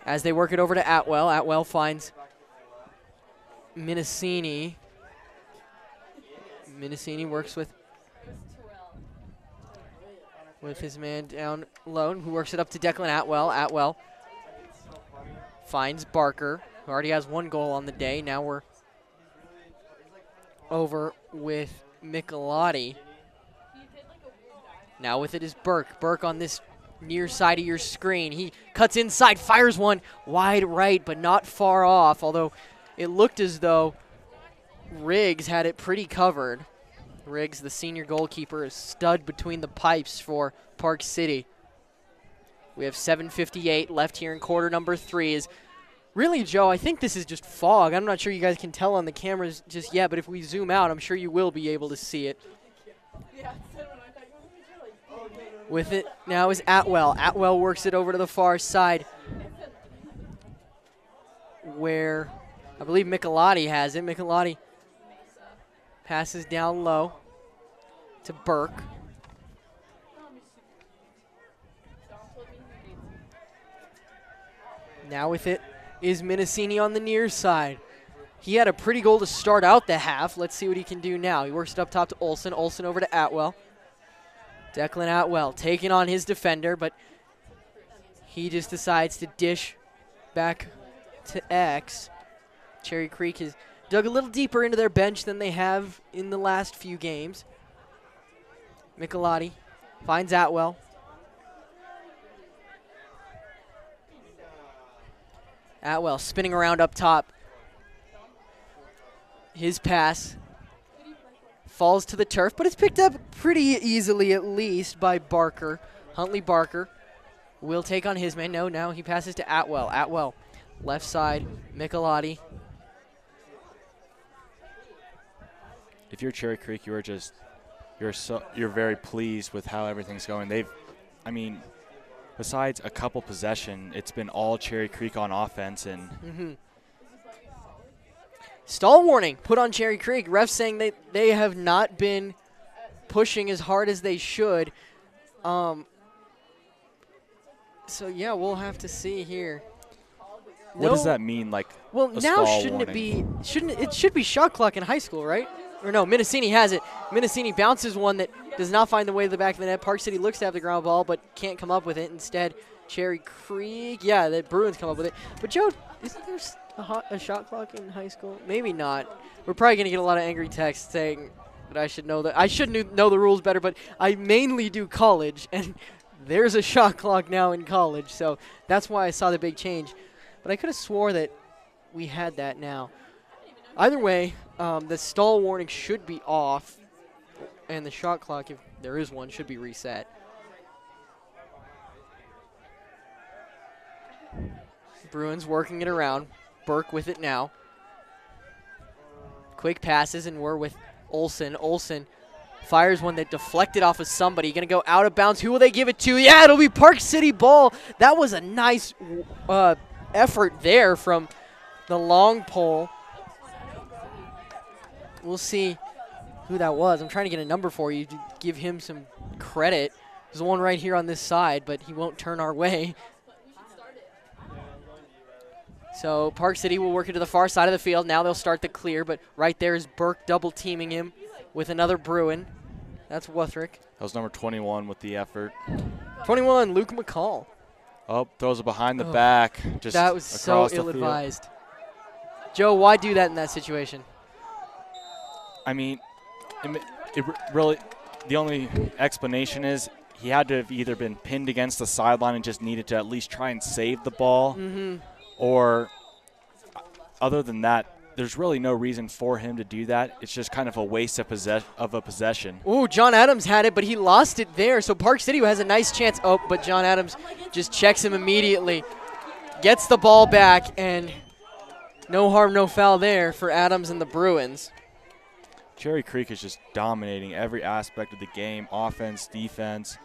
as they work it over to Atwell. Atwell finds Minicini. Minicini works with his man down low, who works it up to Declan Atwell. Atwell finds Barker, who already has 1 goal on the day. Now we're over with Michelotti. Now with it is Burke. Burke on this near side of your screen. He cuts inside, fires one wide right, but not far off, although it looked as though Riggs had it pretty covered. Riggs, the senior goalkeeper, is stud between the pipes for Park City. We have 7:58 left here in quarter number 3. Is really, Joe, I think this is just fog. I'm not sure you guys can tell on the cameras just yet, but if we zoom out, I'm sure you will be able to see it. With it now is Atwell. Atwell works it over to the far side where I believe Michelotti has it. Michelotti passes down low to Burke. Now with it is Minicini on the near side. He had a pretty goal to start out the half. Let's see what he can do now. He works it up top to Olson. Olson over to Atwell. Declan Atwell taking on his defender, but he just decides to dish back to X. Cherry Creek has dug a little deeper into their bench than they have in the last few games. Michelotti finds Atwell. Atwell spinning around up top. His pass falls to the turf, but it's picked up pretty easily, at least, by Barker. Huntley Barker will take on his man. No, now he passes to Atwell. Atwell, left side, Michelotti. If you're Cherry Creek, you're very pleased with how everything's going. I mean, besides a couple possession, it's been all Cherry Creek on offense, and stall warning put on Cherry Creek. Refs saying they have not been pushing as hard as they should. So yeah, we'll have to see here. What does that mean? Like, well, now shouldn't it should be shot clock in high school, right? Or no, Minicini has it. Minicini bounces one that does not find the way to the back of the net. Park City looks to have the ground ball, but can't come up with it. Instead, Cherry Creek, yeah, the Bruins come up with it. But Joe, isn't there a shot clock in high school? Maybe not. We're probably going to get a lot of angry texts saying that I should know that. I should know the rules better, but I mainly do college, and there's a shot clock now in college. So that's why I saw the big change. But I could have swore that we had that now. Either way, the stall warning should be off, and the shot clock, if there is one, should be reset. Bruins working it around. Burke with it now. Quick passes, and we're with Olson. Olson fires one that deflected off of somebody. Going to go out of bounds. Who will they give it to? Yeah, it'll be Park City ball. That was a nice effort there from the long pole. We'll see who that was. I'm trying to get a number for you to give him some credit. There's one right here on this side, but he won't turn our way. So Park City will work it to the far side of the field. Now they'll start the clear, but right there is Burke double teaming him with another Bruin. That's Wuthrick. That was number 21 with the effort. 21, Luke McCall. Oh, throws it behiing the back. Just that was so ill-advised. Joe, why do that in that situation? I mean, it really, the only explanation is he had to have either been pinned against the sideline and just needed to at least try and save the ball, or other than that, there's really no reason for him to do that. It's just kind of a waste of a possession. Ooh, John Adams had it, but he lost it there. So Park City has a nice chance. Oh, but John Adams just checks him immediately. Gets the ball back, and no harm, no foul there for Adams and the Bruins. Cherry Creek is just dominating every aspect of the game, offense, defense,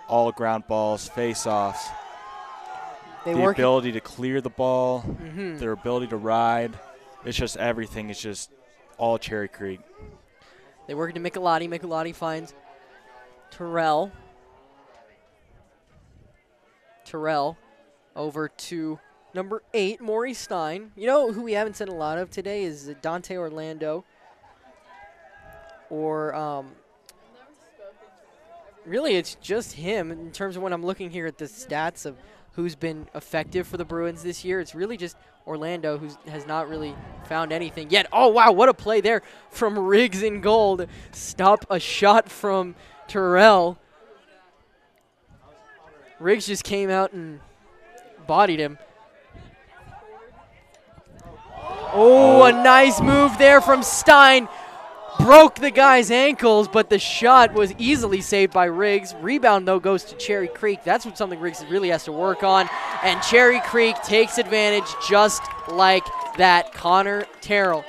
all ground balls, face-offs. The ability to clear the ball, their ability to ride. It's just everything. It's just all Cherry Creek. They work into Michelotti. Michelotti finds Terrell. Terrell over to number 8, Maury Stein. You know who we haven't seen a lot of today is Dante Orlando. Or really it's just him in terms of when I'm looking here at the stats of who's been effective for the Bruins this year. It's really just Orlando who has not really found anything yet. Oh, wow, what a play there from Riggs in goal to stop a shot from Terrell. Riggs just came out and bodied him. Oh, a nice move there from Stein. Broke the guy's ankles, but the shot was easily saved by Riggs. Rebound, though, goes to Cherry Creek. That's something Riggs really has to work on. And Cherry Creek takes advantage just like that. Terrell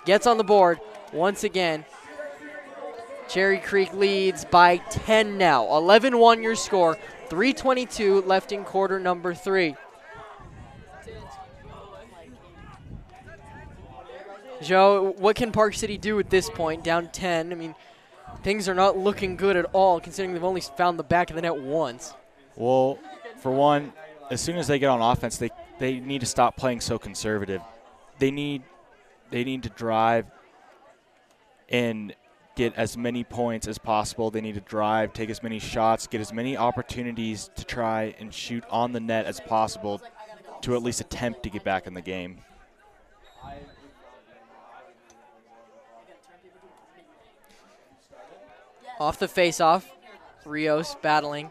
gets on the board once again. Cherry Creek leads by 10 now. 11-1 your score. 3:22 left in quarter number 3. Joe, what can Park City do at this point, down 10? I mean, things are not looking good at all, considering they've only found the back of the net once. Well, for one, as soon as they get on offense, they need to stop playing so conservative. They need to drive and get as many points as possible. They need to drive, take as many shots, get as many opportunities to try and shoot on the net as possible to at least attempt to get back in the game. Off the face-off, Rios battling,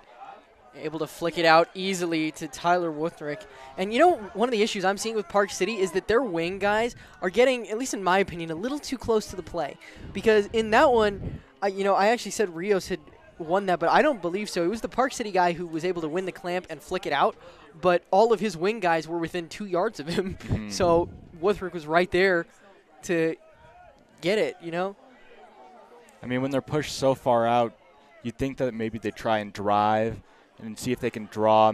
able to flick it out easily to Tyler Wuthrick. And you know, one of the issues I'm seeing with Park City is that their wing guys are getting, at least in my opinion, a little too close to the play. Because in that one, I actually said Rios had won that, but I don't believe so. It was the Park City guy who was able to win the clamp and flick it out, but all of his wing guys were within 2 yards of him. So Wuthrick was right there to get it, you know? I mean, when they're pushed so far out, you'd think that maybe they try and drive and see if they can draw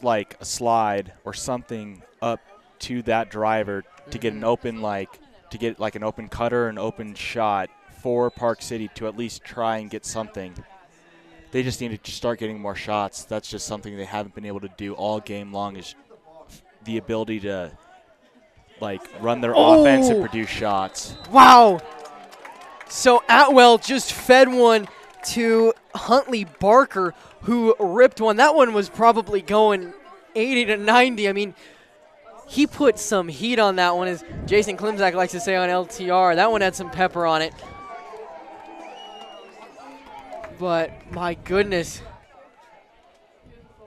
like a slide or something up to that driver to get an open an open cutter, an open shot for Park City to at least try and get something. They just need to start getting more shots. That's just something they haven't been able to do all game long, is the ability to run their offense and produce shots. Wow. So Atwell just fed one to Huntley Barker, who ripped one. That one was probably going 80 to 90. I mean, he put some heat on that one, as Jason Klimzak likes to say on LTR. That one had some pepper on it. But my goodness,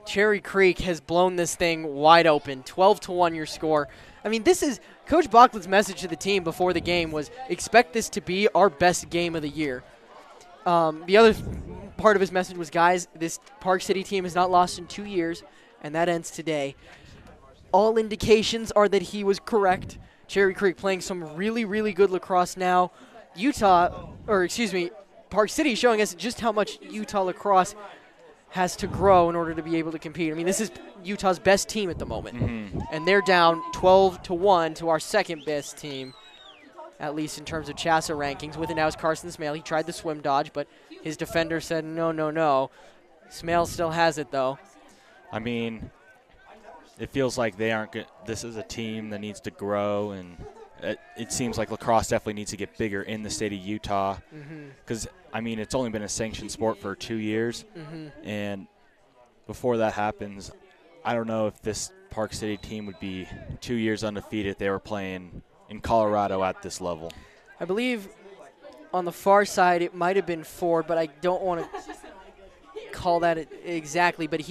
Cherry Creek has blown this thing wide open. 12-1 your score. I mean, this is Coach Bachlet's message to the team before the game was, expect this to be our best game of the year. The other part of his message was, guys, this Park City team has not lost in 2 years, and that ends today. All indications are that he was correct. Cherry Creek playing some really, really good lacrosse now. Park City showing us just how much Utah lacrosse has to grow in order to be able to compete. I mean, this is Utah's best team at the moment. And they're down 12-1 to our second best team, at least in terms of Chassa rankings. With it now is Carson Smale. He tried the swim dodge, but his defender said no, no, no. Smale still has it, though. I mean, it feels like they aren't good. This is a team that needs to grow, and it seems like lacrosse definitely needs to get bigger in the state of Utah. Because, I mean, it's only been a sanctioned sport for 2 years. And before that happens, I don't know if this Park City team would be 2 years undefeated if they were playing in Colorado at this level. I believe on the far side it might have been Ford, but I don't want to call that exactly, but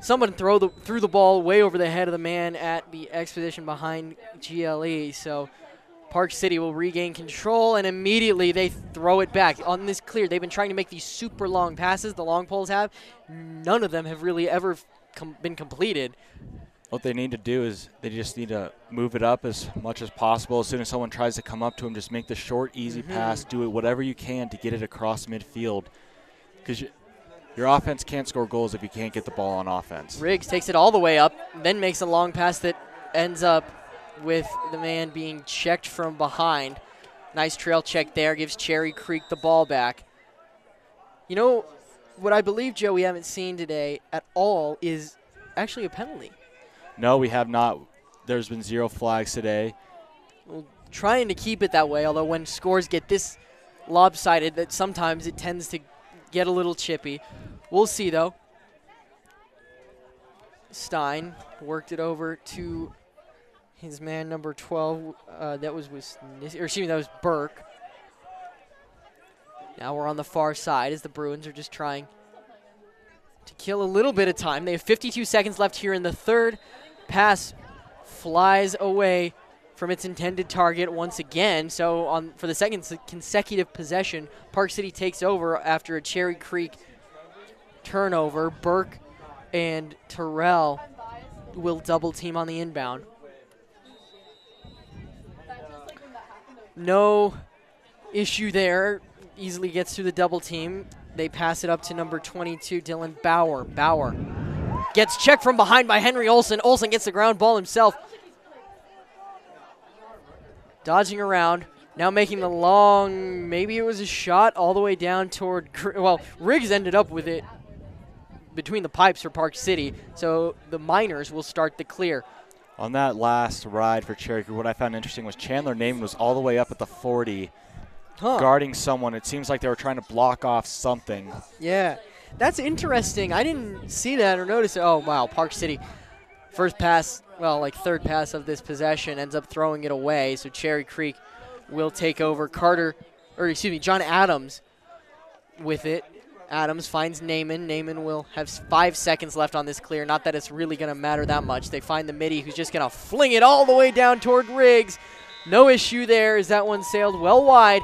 someone threw the ball way over the head of the man at the X position behind GLE. So Park City will regain control, and immediately they throw it back. On this clear, they've been trying to make these super long passes, the long poles have. None of them have really ever been completed. What they need to do is they just need to move it up as much as possible. As soon as someone tries to come up to them, just make the short, easy pass. Do it whatever you can to get it across midfield. Because your offense can't score goals if you can't get the ball on offense. Riggs takes it all the way up, then makes a long pass that ends up with the man being checked from behind. Nice trail check there, gives Cherry Creek the ball back. You know, what I believe, Joe, we haven't seen today at all is actually a penalty. No, we have not. There's been 0 flags today. Well, trying to keep it that way, although when scores get this lopsided, that sometimes it tends to get a little chippy. We'll see, though. Stein worked it over to his man number 12. That was Burke. Now we're on the far side as the Bruins are just trying to kill a little bit of time. They have 52 seconds left here in the third. Pass flies away from its intended target once again. So for the second consecutive possession, Park City takes over after a Cherry Creek turnover. Burke and Terrell will double team on the inbound. No issue there. Easily gets through the double team. They pass it up to number 22, Dylan Bauer. Bauer gets checked from behind by Henry Olson. Olson gets the ground ball himself. Dodging around. Now making the long, maybe it was a shot all the way down toward, well, Riggs ended up with it between the pipes for Park City. So the Miners will start the clear. On that last ride for Cherry Creek, what I found interesting was Chandler Naiman was all the way up at the 40, guarding someone. It seems like they were trying to block off something. Yeah, that's interesting. I didn't see that or notice it. Oh, wow, Park City. First pass, well, like third pass of this possession, ends up throwing it away. So Cherry Creek will take over. John Adams with it. Adams finds Naiman. Naiman will have 5 seconds left on this clear. Not that it's really going to matter that much. They find the midi, who's just going to fling it all the way down toward Riggs. No issue there as that one sailed well wide.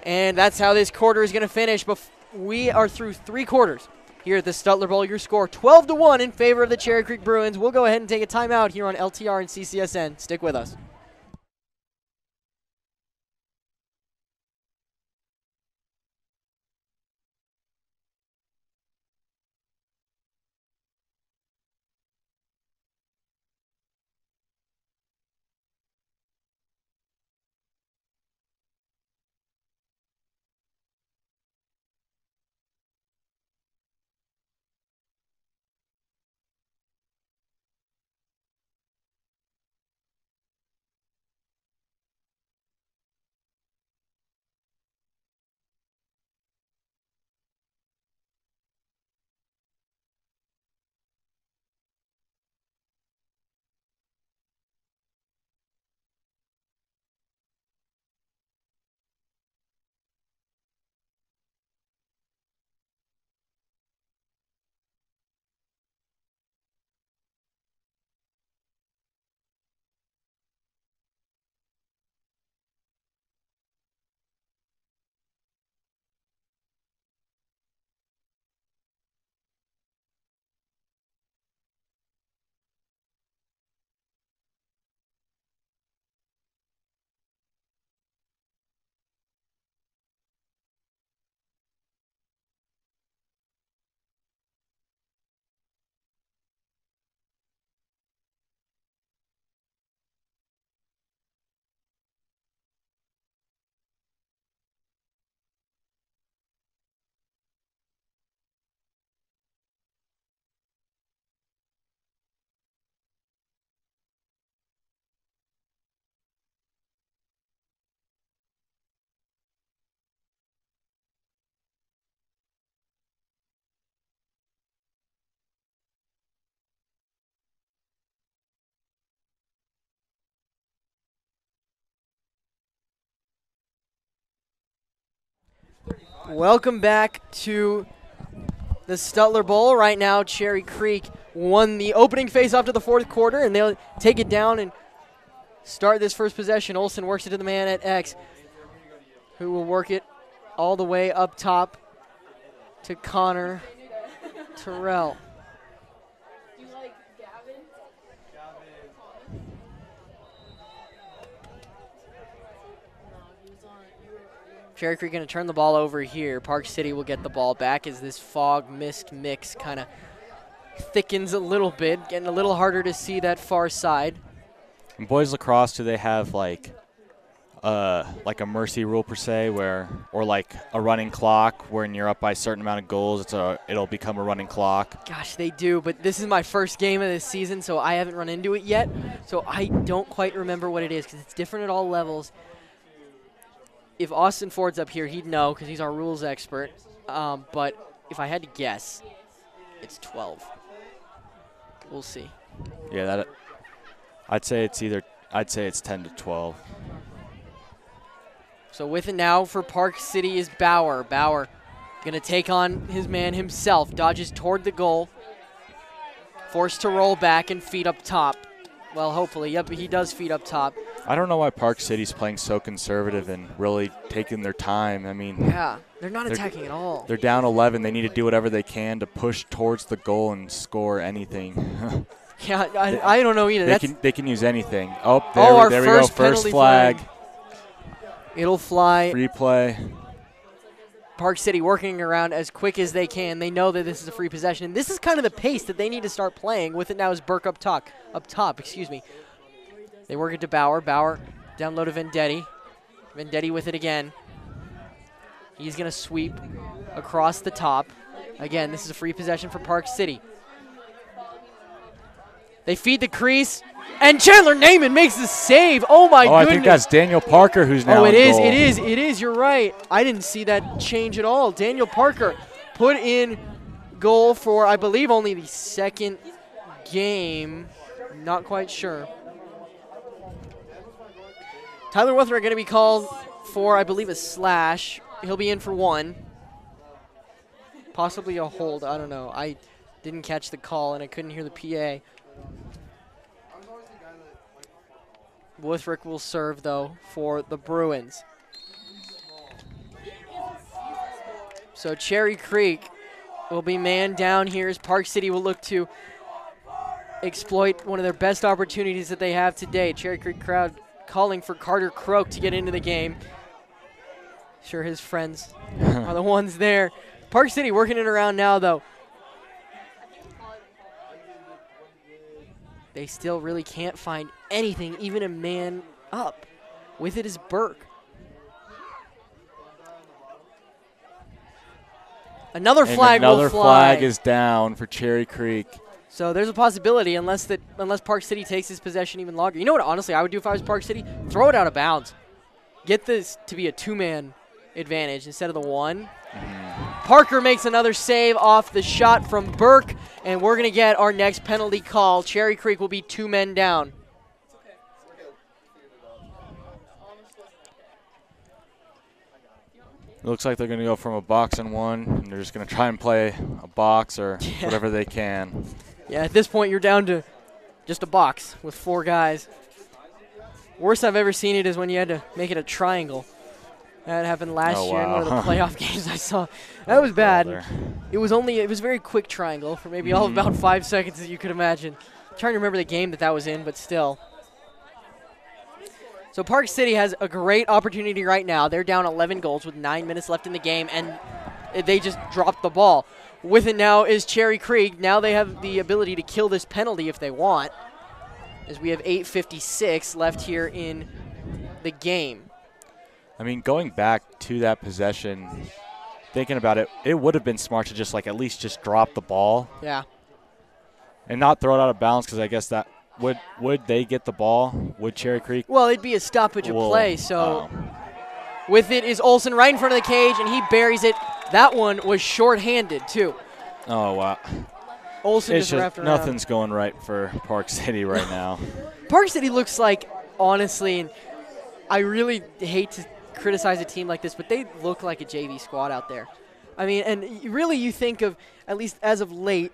And that's how this quarter is going to finish. We are through 3 quarters here at the Stutler Bowl. Your score 12-1 in favor of the Cherry Creek Bruins. We'll go ahead and take a timeout here on LTR and CCSN. Stick with us. Welcome back to the Stutler Bowl. Right now, Cherry Creek won the opening face-off to the fourth quarter, and they'll take it down and start this first possession. Olson works it to the man at X, who will work it all the way up top to Connor Terrell. Cherry Creek going to turn the ball over here. Park City will get the ball back as this fog mist mix kind of thickens a little bit, getting a little harder to see that far side. In boys lacrosse, do they have like a mercy rule per se, or like a running clock where when you're up by a certain amount of goals, it'll become a running clock? Gosh, they do, but this is my first game of this season, so I haven't run into it yet. So I don't quite remember what it is because it's different at all levels. If Austin Ford's up here, he'd know because he's our rules expert. But if I had to guess, it's 12. We'll see. Yeah, I'd say it's 10 to 12. So with it now for Park City is Bauer. Bauer going to take on his man himself. Dodges toward the goal. Forced to roll back and feed up top. Well, hopefully. Yep, he does feed up top. I don't know why Park City's playing so conservative and really taking their time. I mean, yeah, they're not attacking at all. They're down 11. They need to do whatever they can to push towards the goal and score anything. Yeah, I don't know either. They can use anything. Oh, there we go. First flag. It'll fly. Free play. Park City working around as quick as they can. They know that this is a free possession. And this is kind of the pace that they need to start playing. With it now is Burke up top. They work it to Bauer. Bauer down low to Vendetti. Vendetti with it again. He's going to sweep across the top. Again, this is a free possession for Park City. They feed the crease, and Chandler Naiman makes the save. Oh, my goodness. I think that's Daniel Parker who's now in goal. It is. You're right. I didn't see that change at all. Daniel Parker put in goal for, I believe, only the second game. Not quite sure. Tyler Wutherick going to be called for, I believe, a slash. He'll be in for one. Possibly a hold. I don't know. I didn't catch the call, and I couldn't hear the PA. Wutherick will serve, though, for the Bruins. So Cherry Creek will be man down here as Park City will look to exploit one of their best opportunities that they have today. Cherry Creek crowd calling for Carter Croak to get into the game. Sure, his friends are the ones there. Park City working it around now, though. They still really can't find anything, even a man up. With it is Burke. Another flag will fly. Another flag is down for Cherry Creek. So there's a possibility, unless Park City takes his possession even longer. You know what, honestly, I would do if I was Park City? Throw it out of bounds. Get this to be a two-man advantage instead of the one. Parker makes another save off the shot from Burke, and we're going to get our next penalty call. Cherry Creek will be 2 men down. It looks like they're going to go from a box and one, and they're just going to try and play a box or whatever they can. Yeah, at this point, you're down to just a box with 4 guys. Worst I've ever seen it is when you had to make it a triangle. That happened last year in one of the playoff games I saw. That was bad. It was a very quick triangle for maybe all of about 5 seconds, as you could imagine. I'm trying to remember the game that was in, but still. So Park City has a great opportunity right now. They're down 11 goals with 9 minutes left in the game, and they just dropped the ball. With it now is Cherry Creek. Now they have the ability to kill this penalty if they want, as we have 8:56 left here in the game. I mean, going back to that possession, thinking about it, it would have been smart to just at least just drop the ball. Yeah. And not throw it out of bounds, because I guess that would they get the ball? Would Cherry Creek? Well, it'd be a stoppage of play. So with it is Olson right in front of the cage, and he buries it. That one was shorthanded too. Oh wow. Olson just wrapped around. Nothing's going right for Park City right now. Park City looks like, honestly, and I really hate to criticize a team like this, but they look like a JV squad out there. I mean, and really you think of, at least as of late,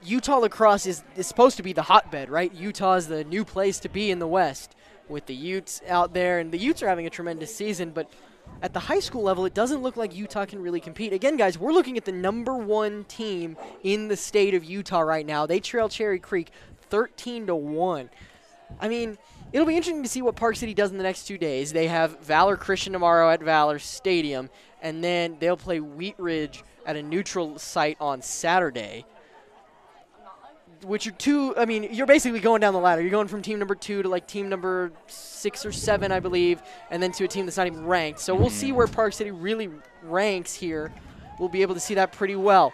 Utah lacrosse is supposed to be the hotbed, right? Utah is the new place to be in the West with the Utes out there, and the Utes are having a tremendous season, but at the high school level, it doesn't look like Utah can really compete. Again, guys, we're looking at the #1 team in the state of Utah right now. They trail Cherry Creek 13-1. I mean, it'll be interesting to see what Park City does in the next 2 days. They have Valor Christian tomorrow at Valor Stadium, and then they'll play Wheat Ridge at a neutral site on Saturday, which are two. I mean, you're basically going down the ladder. You're going from team number 2 to like team number 6 or 7, I believe, and then to a team that's not even ranked. So we'll see where Park City really ranks here. We'll be able to see that pretty well.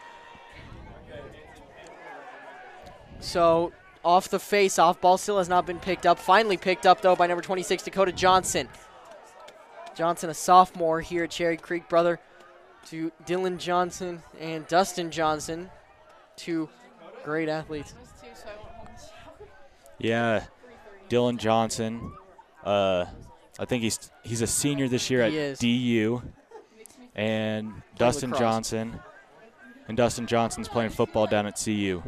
So off the face-off, ball still has not been picked up. Finally picked up, though, by number 26, Dakota Johnson. Johnson, a sophomore here at Cherry Creek, brother to Dylan Johnson and Dustin Johnson, two great athletes. Yeah, Dylan Johnson. I think he's a senior this year at DU, and Dustin Johnson. And Dustin Johnson's playing football down at CU.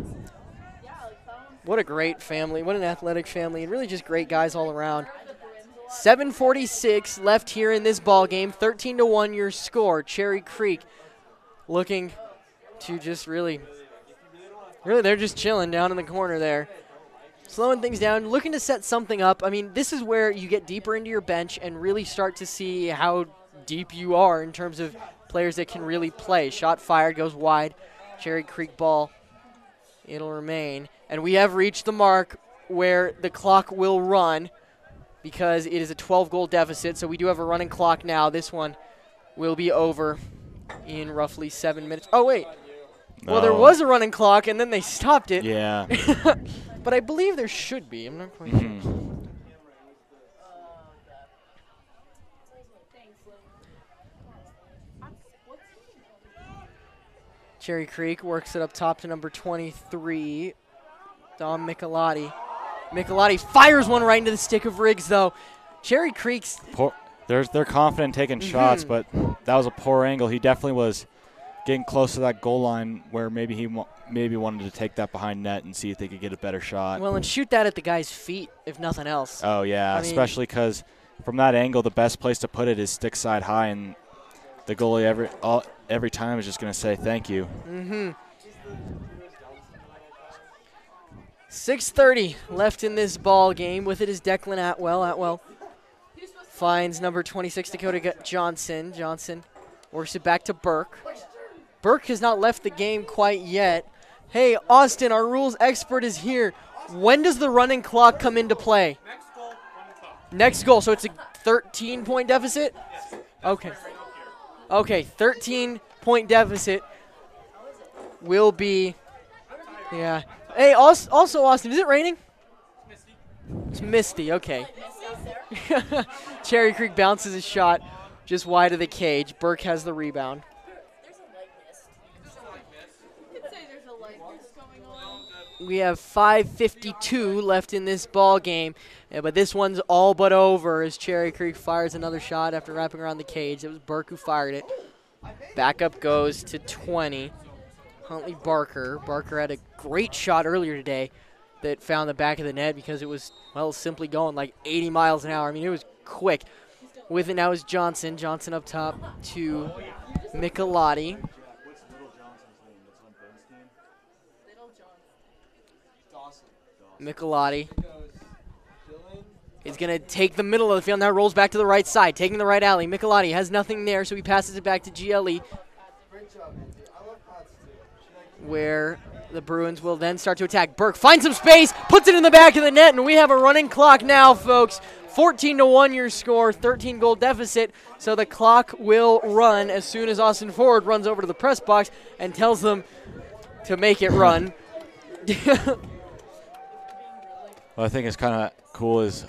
What a great family. What an athletic family. And really just great guys all around. 7:46 left here in this ball game. 13-1 your score. Cherry Creek looking to just really they're just chilling down in the corner there. Slowing things down, looking to set something up. I mean, this is where you get deeper into your bench and really start to see how deep you are in terms of players that can really play. Shot fired, goes wide. Cherry Creek ball. It'll remain. And we have reached the mark where the clock will run because it is a 12-goal deficit. So we do have a running clock now. This one will be over in roughly 7 minutes. Oh, wait. No. Well, there was a running clock, and then they stopped it. Yeah. But I believe there should be. I'm not quite sure. Cherry Creek works it up top to number 23, Dom Michelati. Michelati fires one right into the stick of Riggs, though. Cherry Creek's... They're confident taking shots, but that was a poor angle. He definitely was getting close to that goal line where maybe he wanted to take that behind net and see if they could get a better shot. Well, and shoot that at the guy's feet, if nothing else. Oh, yeah, especially because from that angle, the best place to put it is stick side high, and the goalie every time is just going to say thank you. 6:30 left in this ball game. With it is Declan Atwell. Atwell finds number 26, Dakota Johnson. Johnson works it back to Burke. Burke has not left the game quite yet. Hey, Austin, our rules expert is here. When does the running clock come into play? Next goal. So it's a 13-point deficit? Okay. Okay, 13-point deficit will be, yeah. Hey, also, Austin, is it raining? It's misty, okay. Cherry Creek bounces a shot just wide of the cage. Burke has the rebound. We have 5:52 left in this ball game, but this one's all but over as Cherry Creek fires another shot after wrapping around the cage. It was Burke who fired it. Backup goes to 20. Huntley Barker. Barker had a great shot earlier today that found the back of the net because it was, well, simply going like 80 miles an hour. I mean, it was quick. With it now is Johnson. Johnson up top to Michelati. Michelati is going to take the middle of the field. Now rolls back to the right side, taking the right alley. Michelati has nothing there, so he passes it back to GLE, where the Bruins will then start to attack. Burke finds some space, puts it in the back of the net, and we have a running clock now, folks. 14-1 your score, 13-goal deficit, so the clock will run as soon as Austin Ford runs over to the press box and tells them to make it run. What I think is kind of cool is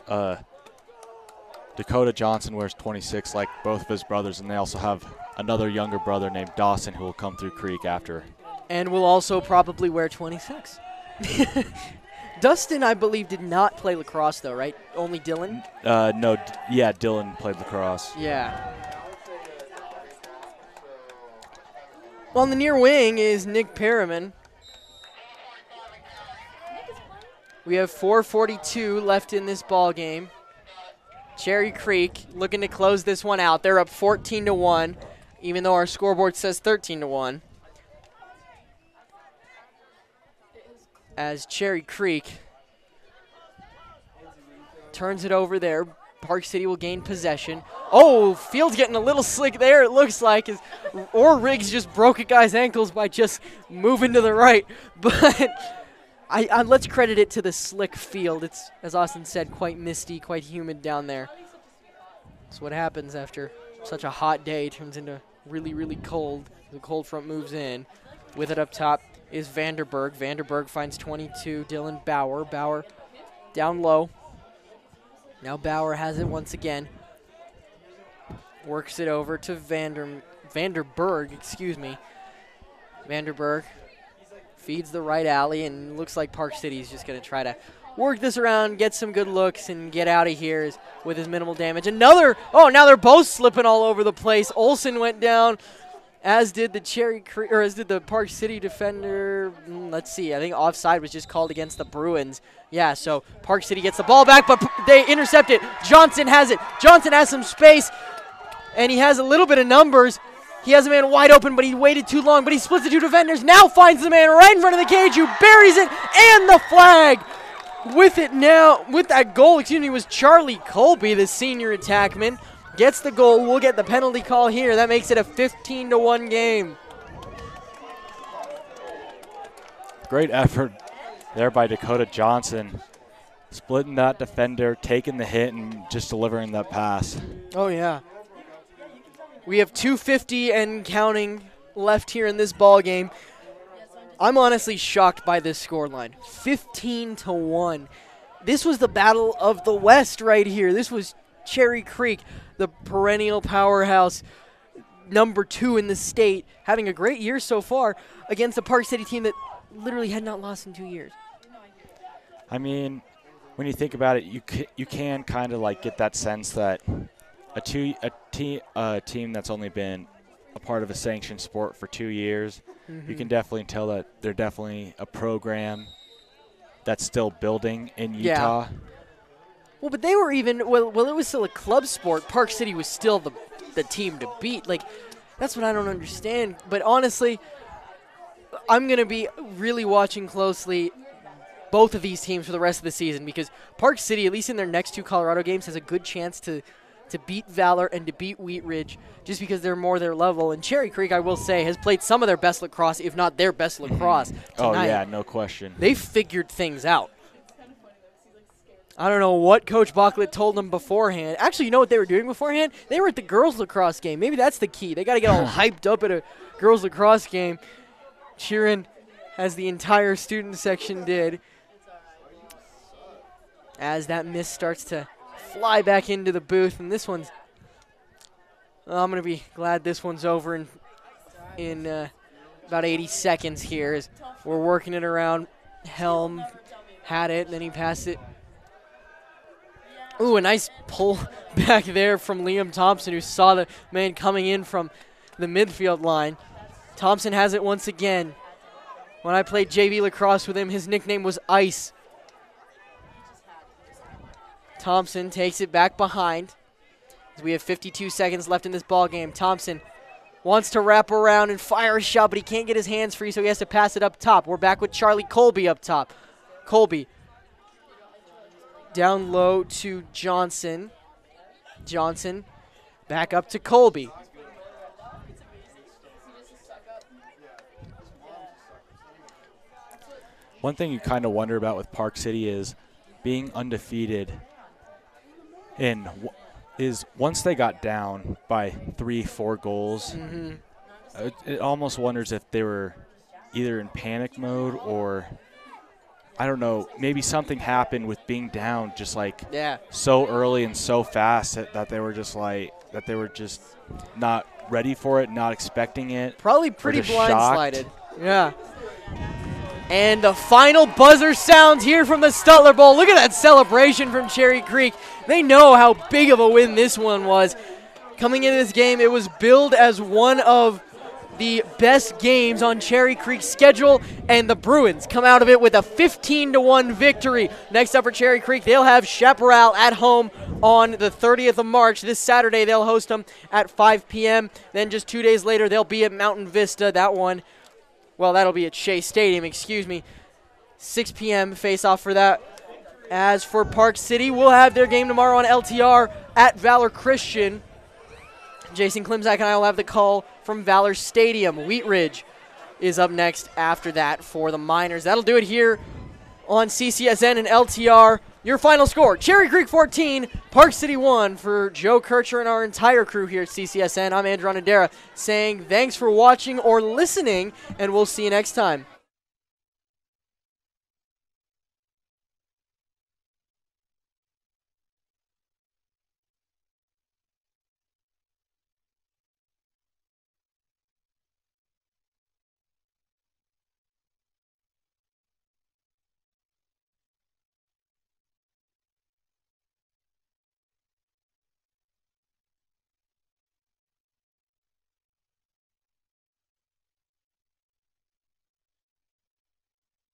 Dakota Johnson wears 26 like both of his brothers, and they also have another younger brother named Dawson who will come through Creek after. And will also probably wear 26. Dustin, I believe, did not play lacrosse, though, right? Only Dylan? No, yeah, Dylan played lacrosse. Yeah. On the near wing is Nick Perriman. We have 4:42 left in this ball game. Cherry Creek looking to close this one out. They're up 14-1, even though our scoreboard says 13-1. As Cherry Creek turns it over there, Park City will gain possession. Oh, Field's getting a little slick there, it looks like. Or Riggs just broke a guy's ankles by just moving to the right. But let's credit it to the slick field. It's, as Austin said, quite misty, quite humid down there. That's what happens after such a hot day. It turns into really, really cold. The cold front moves in. With it up top is Vanderberg. Vanderberg finds 22, Dylan Bauer. Bauer down low. Now Bauer has it once again. Works it over to Vanderberg, excuse me. Vanderberg feeds the right alley, and looks like Park City is just going to try to work this around, get some good looks, and get out of here with his minimal damage. Now they're both slipping all over the place. Olson went down, as did the Park City defender. Let's see, I think offside was just called against the Bruins. Yeah, so Park City gets the ball back, but they intercept it. Johnson has it. Johnson has some space, and he has a little bit of numbers. He has a man wide open, but he waited too long, but he splits the two defenders. Now finds the man right in front of the cage who buries it, and the flag. With it now, with that goal, was Charlie Colby, the senior attackman. Gets the goal. We'll get the penalty call here. That makes it a 15-1 game. Great effort there by Dakota Johnson. Splitting that defender, taking the hit, and just delivering that pass. Oh, yeah. We have 2:50 and counting left here in this ball game. I'm honestly shocked by this scoreline. 15-1. This was the battle of the West right here. This was Cherry Creek, the perennial powerhouse, number 2 in the state, having a great year so far against a Park City team that literally had not lost in 2 years. I mean, when you think about it, you can kind of like get that sense that a team that's only been a part of a sanctioned sport for 2 years, you can definitely tell that they're definitely a program that's still building in Utah. Yeah. Well, but they were even, well, it was still a club sport. Park City was still the team to beat. Like, that's what I don't understand. But honestly, I'm going to be really watching closely both of these teams for the rest of the season, because Park City, at least in their next 2 Colorado games, has a good chance to beat Valor and to beat Wheat Ridge just because they're more their level. And Cherry Creek, I will say, has played some of their best lacrosse, if not their best lacrosse tonight. Oh, yeah, no question. They figured things out. I don't know what Coach Bachlet told them beforehand. Actually, you know what they were doing beforehand? They were at the girls' lacrosse game. Maybe that's the key. They got to get all hyped up at a girls' lacrosse game, cheering as the entire student section did. As that miss starts to fly back into the booth, and this one's, I'm going to be glad this one's over in about 80 seconds here as we're working it around. Helm had it, and then he passed it. Ooh, a nice pull back there from Liam Thompson, who saw the man coming in from the midfield line. Thompson has it once again. When I played JV lacrosse with him, his nickname was Ice. Thompson takes it back behind. As we have 52 seconds left in this ball game. Thompson wants to wrap around and fire a shot, but he can't get his hands free, so he has to pass it up top. We're back with Charlie Colby up top. Colby down low to Johnson. Johnson back up to Colby. One thing you kind of wonder about with Park City is being undefeated is once they got down by 3-4 goals, it almost wonders if they were either in panic mode or, I don't know, maybe something happened with being down just like so early and so fast that they were just not ready for it, not expecting it. Probably pretty blindsided. Yeah. And the final buzzer sounds here from the Stutler Bowl. Look at that celebration from Cherry Creek. They know how big of a win this one was. Coming into this game, it was billed as one of the best games on Cherry Creek's schedule, and the Bruins come out of it with a 15-1 victory. Next up for Cherry Creek, they'll have Chaparral at home on the 30th of March. This Saturday, they'll host them at 5 p.m. Then just 2 days later, they'll be at Mountain Vista. That one, well, that'll be at Shea Stadium, 6 p.m. face-off for that. As for Park City, we'll have their game tomorrow on LTR at Valor Christian. Jason Klimzak and I will have the call from Valor Stadium. Wheat Ridge is up next after that for the Miners. That'll do it here on CCSN and LTR. Your final score, Cherry Creek 14, Park City 1. For Joe Kircher and our entire crew here at CCSN, I'm Andrew Anadera saying thanks for watching or listening, and we'll see you next time.